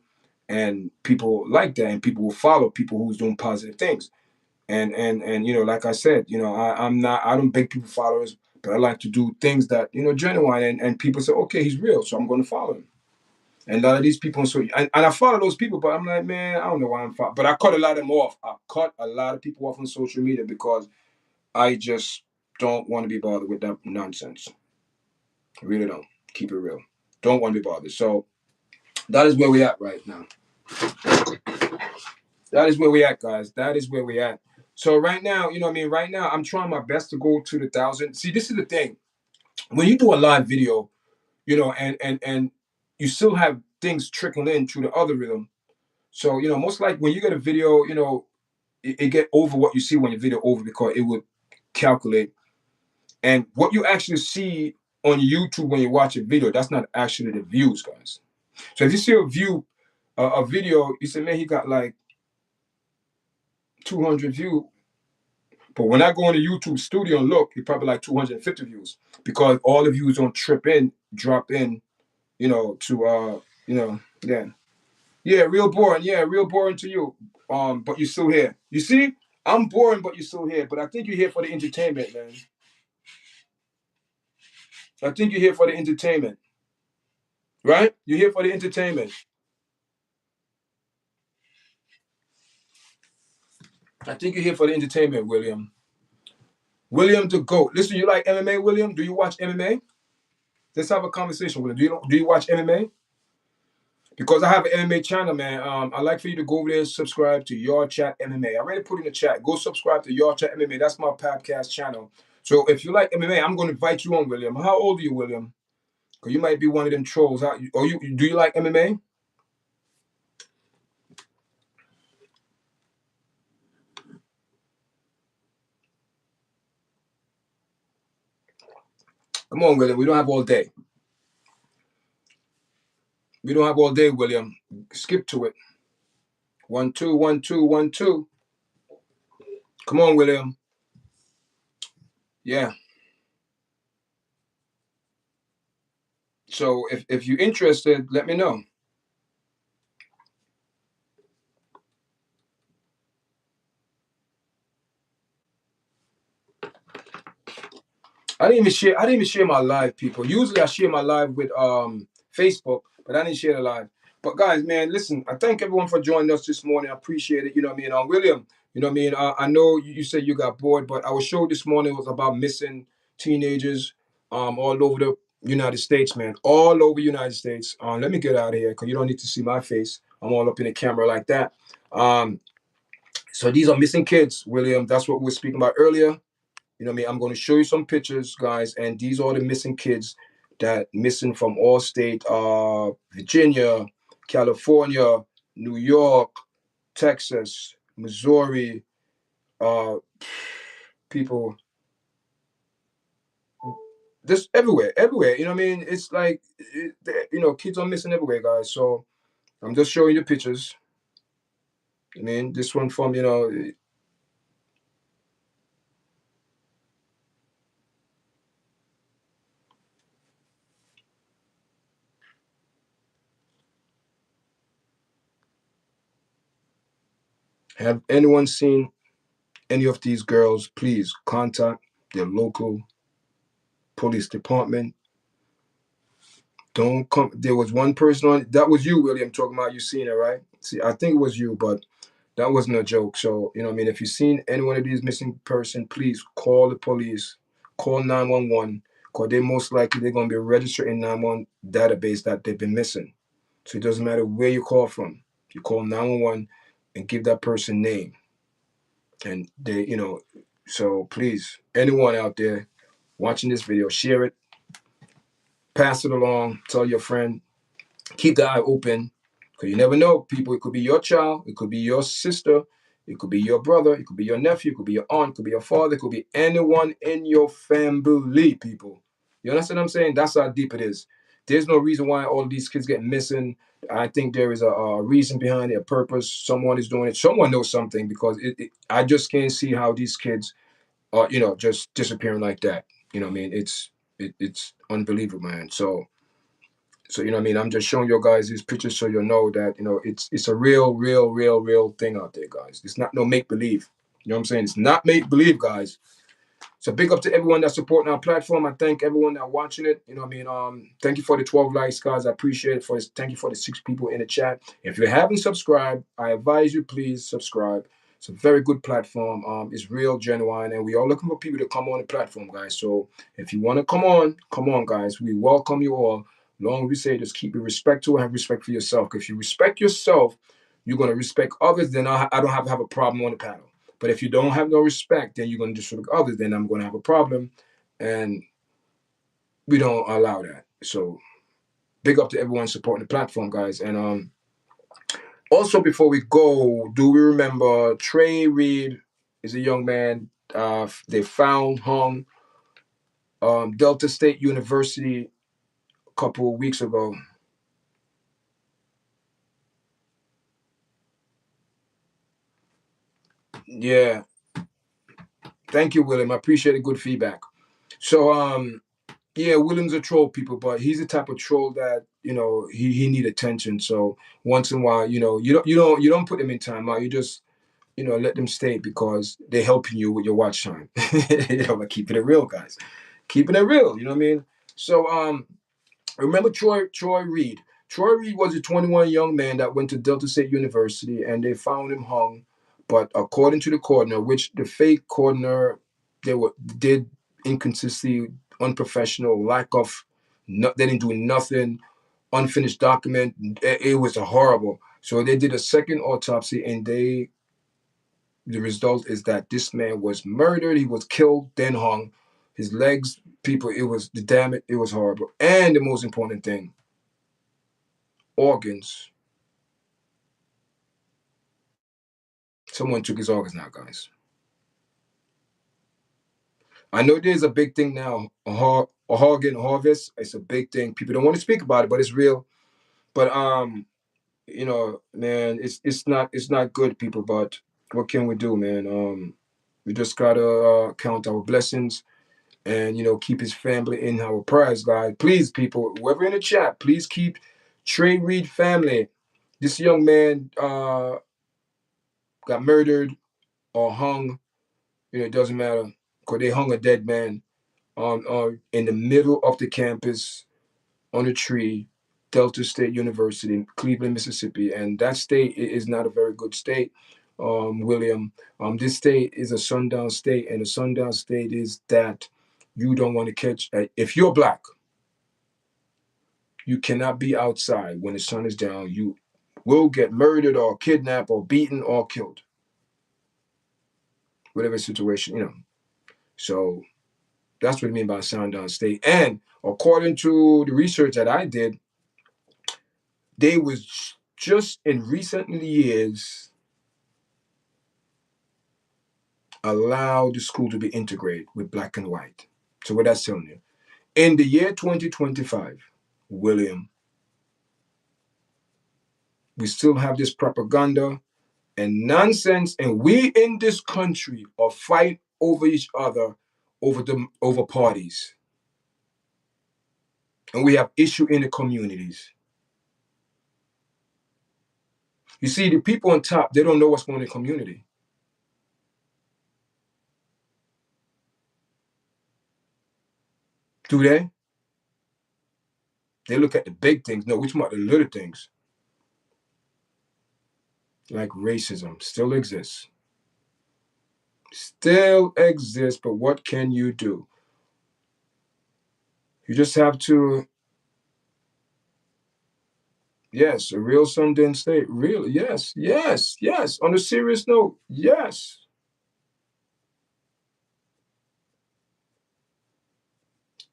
and people like that, and people will follow people who's doing positive things. And like I said, I don't beg people followers, but I like to do things that genuine, and people say, okay, he's real, so I'm going to follow him. And a lot of these people, and I follow those people, but I'm like, man, I don't know why I'm following. But I cut a lot of them off. I cut a lot of people off on social media because I just don't want to be bothered with that nonsense. I really don't. Keep it real. Don't want to be bothered. So that is where we at right now. That is where we at, guys. That is where we at. So right now, you know what I mean? Right now, I'm trying my best to go to the 1,000. See, this is the thing. When you do a live video, and you still have things trickling in through the other rhythm. So, most like when you get a video, it get over what you see when your video over because it would calculate. And what you actually see on YouTube when you watch a video, that's not actually the views, guys. So if you see a video, you say, man, he got like 200 views. But when I go on the YouTube studio and look, he probably like 250 views because all the views don't drop in, yeah. Yeah, real boring. Yeah, real boring to you. But you're still here. You see, I'm boring, but you're still here. But I think you're here for the entertainment, man. I think you're here for the entertainment. Right? You're here for the entertainment. I think you're here for the entertainment, William. William the GOAT. Listen, you like MMA, William? Do you watch MMA? Let's have a conversation, William. Do you watch MMA? Because I have an MMA channel, man. I'd like for you to go over there and subscribe to Your Chat MMA. I already put in the chat. Go subscribe to Your Chat MMA. That's my podcast channel. So if you like MMA, I'm going to invite you on, William. How old are you, William? Because you might be one of them trolls. Do you like MMA? Come on, William. We don't have all day. We don't have all day, William. Skip to it. 1 2 1 2 1 2. Come on, William. Yeah. So if you're interested, let me know. I didn't even share my live, people. Usually I share my live with Facebook, but I didn't share the live. But guys, man, listen, I thank everyone for joining us this morning. I appreciate it. You know what I mean? William, you know what I mean? I know you said you got bored, but our show this morning was about missing teenagers all over the United States, man. All over the United States. Let me get out of here because you don't need to see my face. I'm all up in the camera like that. Um, so these are missing kids, William. That's what we were speaking about earlier. You know what I mean? I'm going to show you some pictures, guys, and these are the missing kids that missing from all state, Virginia, California, New York, Texas, Missouri, uh, people, just everywhere, everywhere. You know what I mean? It's like, kids are missing everywhere, guys. So I'm just showing you pictures. I mean, this one from, have anyone seen any of these girls? Please contact their local police department. Don't come. There was one person on. That was you, William, talking about you seen it, right? See, I think it was you, but that wasn't a joke. So, you know what I mean? If you've seen any one of these missing person, please call the police, call 911, because they most likely they're going to be registered in 911 database that they've been missing. So it doesn't matter where you call from. You call 911 and give that person name. And so please, anyone out there watching this video, share it, pass it along, tell your friend, keep the eye open because you never know, people. It could be your child, it could be your sister, it could be your brother, it could be your nephew, it could be your aunt, it could be your father, it could be anyone in your family, people. You understand what I'm saying? That's how deep it is. There's no reason why all these kids get missing. I think there is a reason behind it, a purpose. Someone is doing it. Someone knows something because I just can't see how these kids are, just disappearing like that. You know what I mean? It's unbelievable, man. So you know what I mean? I'm just showing you guys these pictures so you know that it's a real thing out there, guys. It's not no make believe. You know what I'm saying? It's not make believe, guys. So big up to everyone that's supporting our platform. I thank everyone that watching it. You know what I mean? Thank you for the 12 likes, guys. I appreciate it. Thank you for the 6 people in the chat. If you haven't subscribed, I advise you please subscribe. It's a very good platform. It's real, genuine, and we are looking for people to come on the platform, guys. So if you want to come on, guys. We welcome you all. Long as we say, just keep your respect to and have respect for yourself. If you respect yourself, you're gonna respect others. Then I don't have a problem on the panel. But if you don't have no respect, then you're going to disrespect others. Then I'm going to have a problem, and we don't allow that. So big up to everyone supporting the platform, guys. And also before we go, do we remember Trey Reed is a young man they found hung Delta State University a couple of weeks ago. Yeah, thank you, William. I appreciate the good feedback. So yeah, William's a troll, people, but he's the type of troll that he need attention. So once in a while, you don't put them in time out. You just let them stay because they're helping you with your watch time. Like keeping it real, guys. Keeping it real. You know what I mean? So remember Troy Reed. Troy Reed was a 21 young man that went to Delta State University, and they found him hung. But according to the coroner, which the fake coroner did inconsistency, unprofessional, lack of, they didn't do nothing, unfinished document. It was horrible. So they did a second autopsy, and the result is that this man was murdered. He was killed, then hung. His legs, people, it was the damage. It was horrible. And the most important thing, organs. Someone took his organs now, guys. I know there's a big thing now, a organ harvest. It's a big thing. People don't want to speak about it, but it's real. But man, it's not good, people. But what can we do, man? We just gotta count our blessings and keep his family in our prayers, guys. Please, people, whoever in the chat, please keep Trey Reed family. This young man got murdered or hung. It doesn't matter because they hung a dead man. in the middle of the campus on a tree, Delta State University in Cleveland, Mississippi. And that state is not a very good state, William. This state is a sundown state, and a sundown state is that you don't want to catch, if you're black, you cannot be outside when the sun is down. You will get murdered or kidnapped or beaten or killed, whatever situation, you know. So that's what I mean by sundown state. And according to the research that I did, they was just in recent years allow the school to be integrated with black and white. So what that's telling you, in the year 2025, William, we still have this propaganda and nonsense, and we in this country are fighting over each other over parties, and we have issue in the communities. You see, the people on top, they don't know what's going on in the community. Do they? They look at the big things. No, which about the little things. Like racism still exists. Still exists, but what can you do? You just have to, yes, a real Sundance state. Real, yes, yes, yes. On a serious note, yes.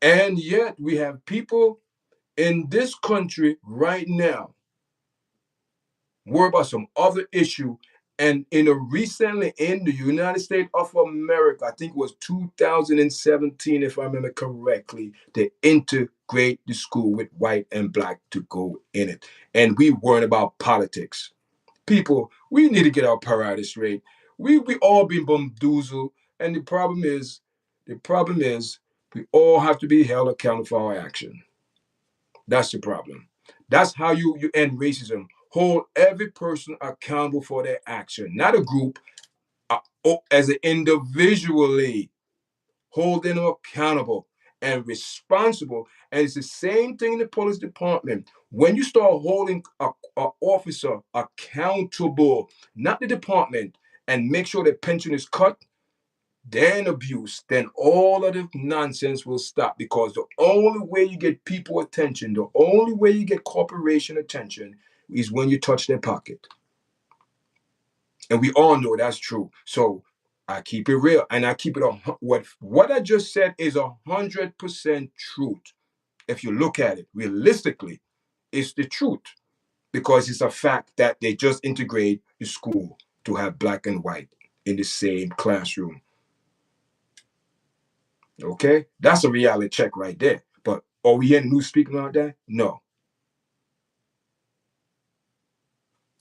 And yet we have people in this country right now worry about some other issue. And in a recently in the United States of America, I think it was 2017, if I remember correctly, they integrate the school with white and black to go in it. And we weren't about politics. People, we need to get our priorities straight. We all been bamboozled, and the problem is we all have to be held accountable for our action. That's the problem. That's how you end racism. Hold every person accountable for their action, not a group, as an individually. Hold them accountable and responsible. And it's the same thing in the police department. When you start holding a officer accountable, not the department, and make sure their pension is cut, then abuse, then all of the nonsense will stop, because the only way you get people attention, the only way you get corporation attention is when you touch their pocket. And we all know that's true. So I keep it real, and I keep it on what I just said is 100% truth. If you look at it realistically, it's the truth, because it's a fact that they just integrate the school to have black and white in the same classroom. Okay, that's a reality check right there. But are we hearing news speaking about that? No.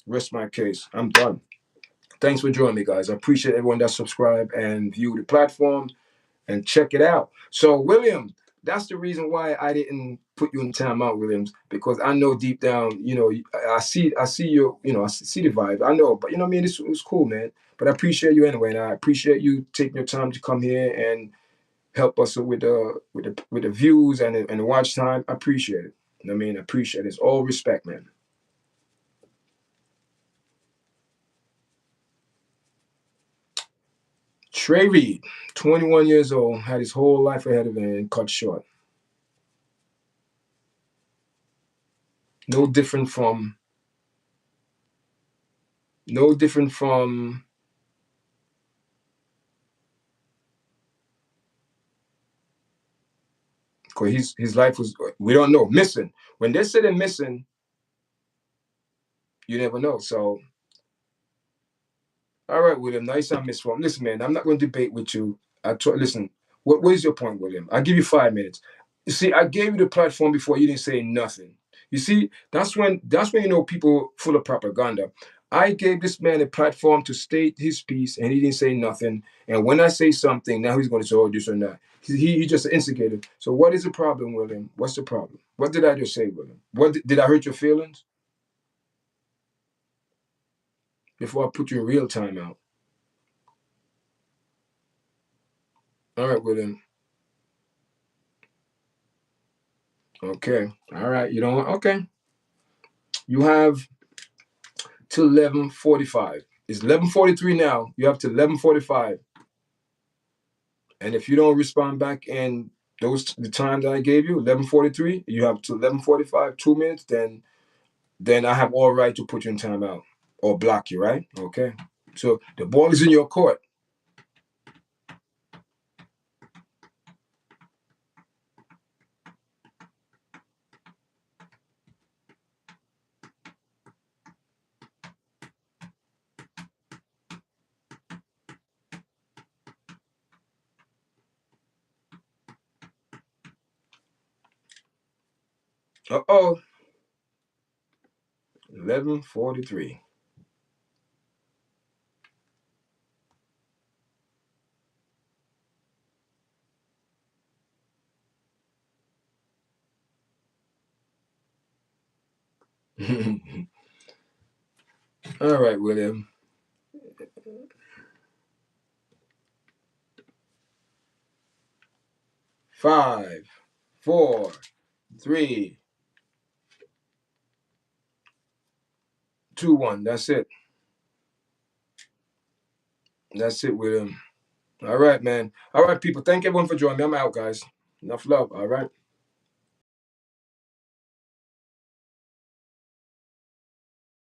Rest my case. I'm done. Thanks for joining me, guys. I appreciate everyone that subscribe and view the platform and check it out. So, William, that's the reason why I didn't put you in timeout, Williams, because I know deep down, I see you, I see the vibe. I know, but you know what I mean? It was cool, man. But I appreciate you anyway, and I appreciate you taking your time to come here and help us with the views and the watch time. I appreciate it. You know what I mean? I appreciate it. It's all respect, man. Trey Reed, 21 years old, had his whole life ahead of him and cut short. No different from no different from because his life was, we don't know, missing. When they say they're missing, you never know. So all right, William, nice I misformed. Listen, man, I'm not going to debate with you. Listen, what is your point, William? I'll give you 5 minutes. You see, I gave you the platform before, you didn't say nothing. You see, that's when you know people full of propaganda. I gave this man a platform to state his piece, and he didn't say nothing. And when I say something, now he's going to say, oh, this or that. He just instigated. So what is the problem, William? What's the problem? What did I just say, William? Did I hurt your feelings? Before I put you in real timeout. All right, William. Okay. All right. You don't want. Okay. You have till 11:45. It's 11:43 now. You have till 11:45. And if you don't respond back in the time that I gave you, 11:43, you have till 11:45, 2 minutes. Then I have all right to put you in timeout or block you. Right? Okay. So the ball is in your court. Uh-oh. 11:43. All right, William. 5, 4, 3, 2, 1. That's it. That's it, William. All right, man. All right, people. Thank everyone for joining me. I'm out, guys. Enough love. All right.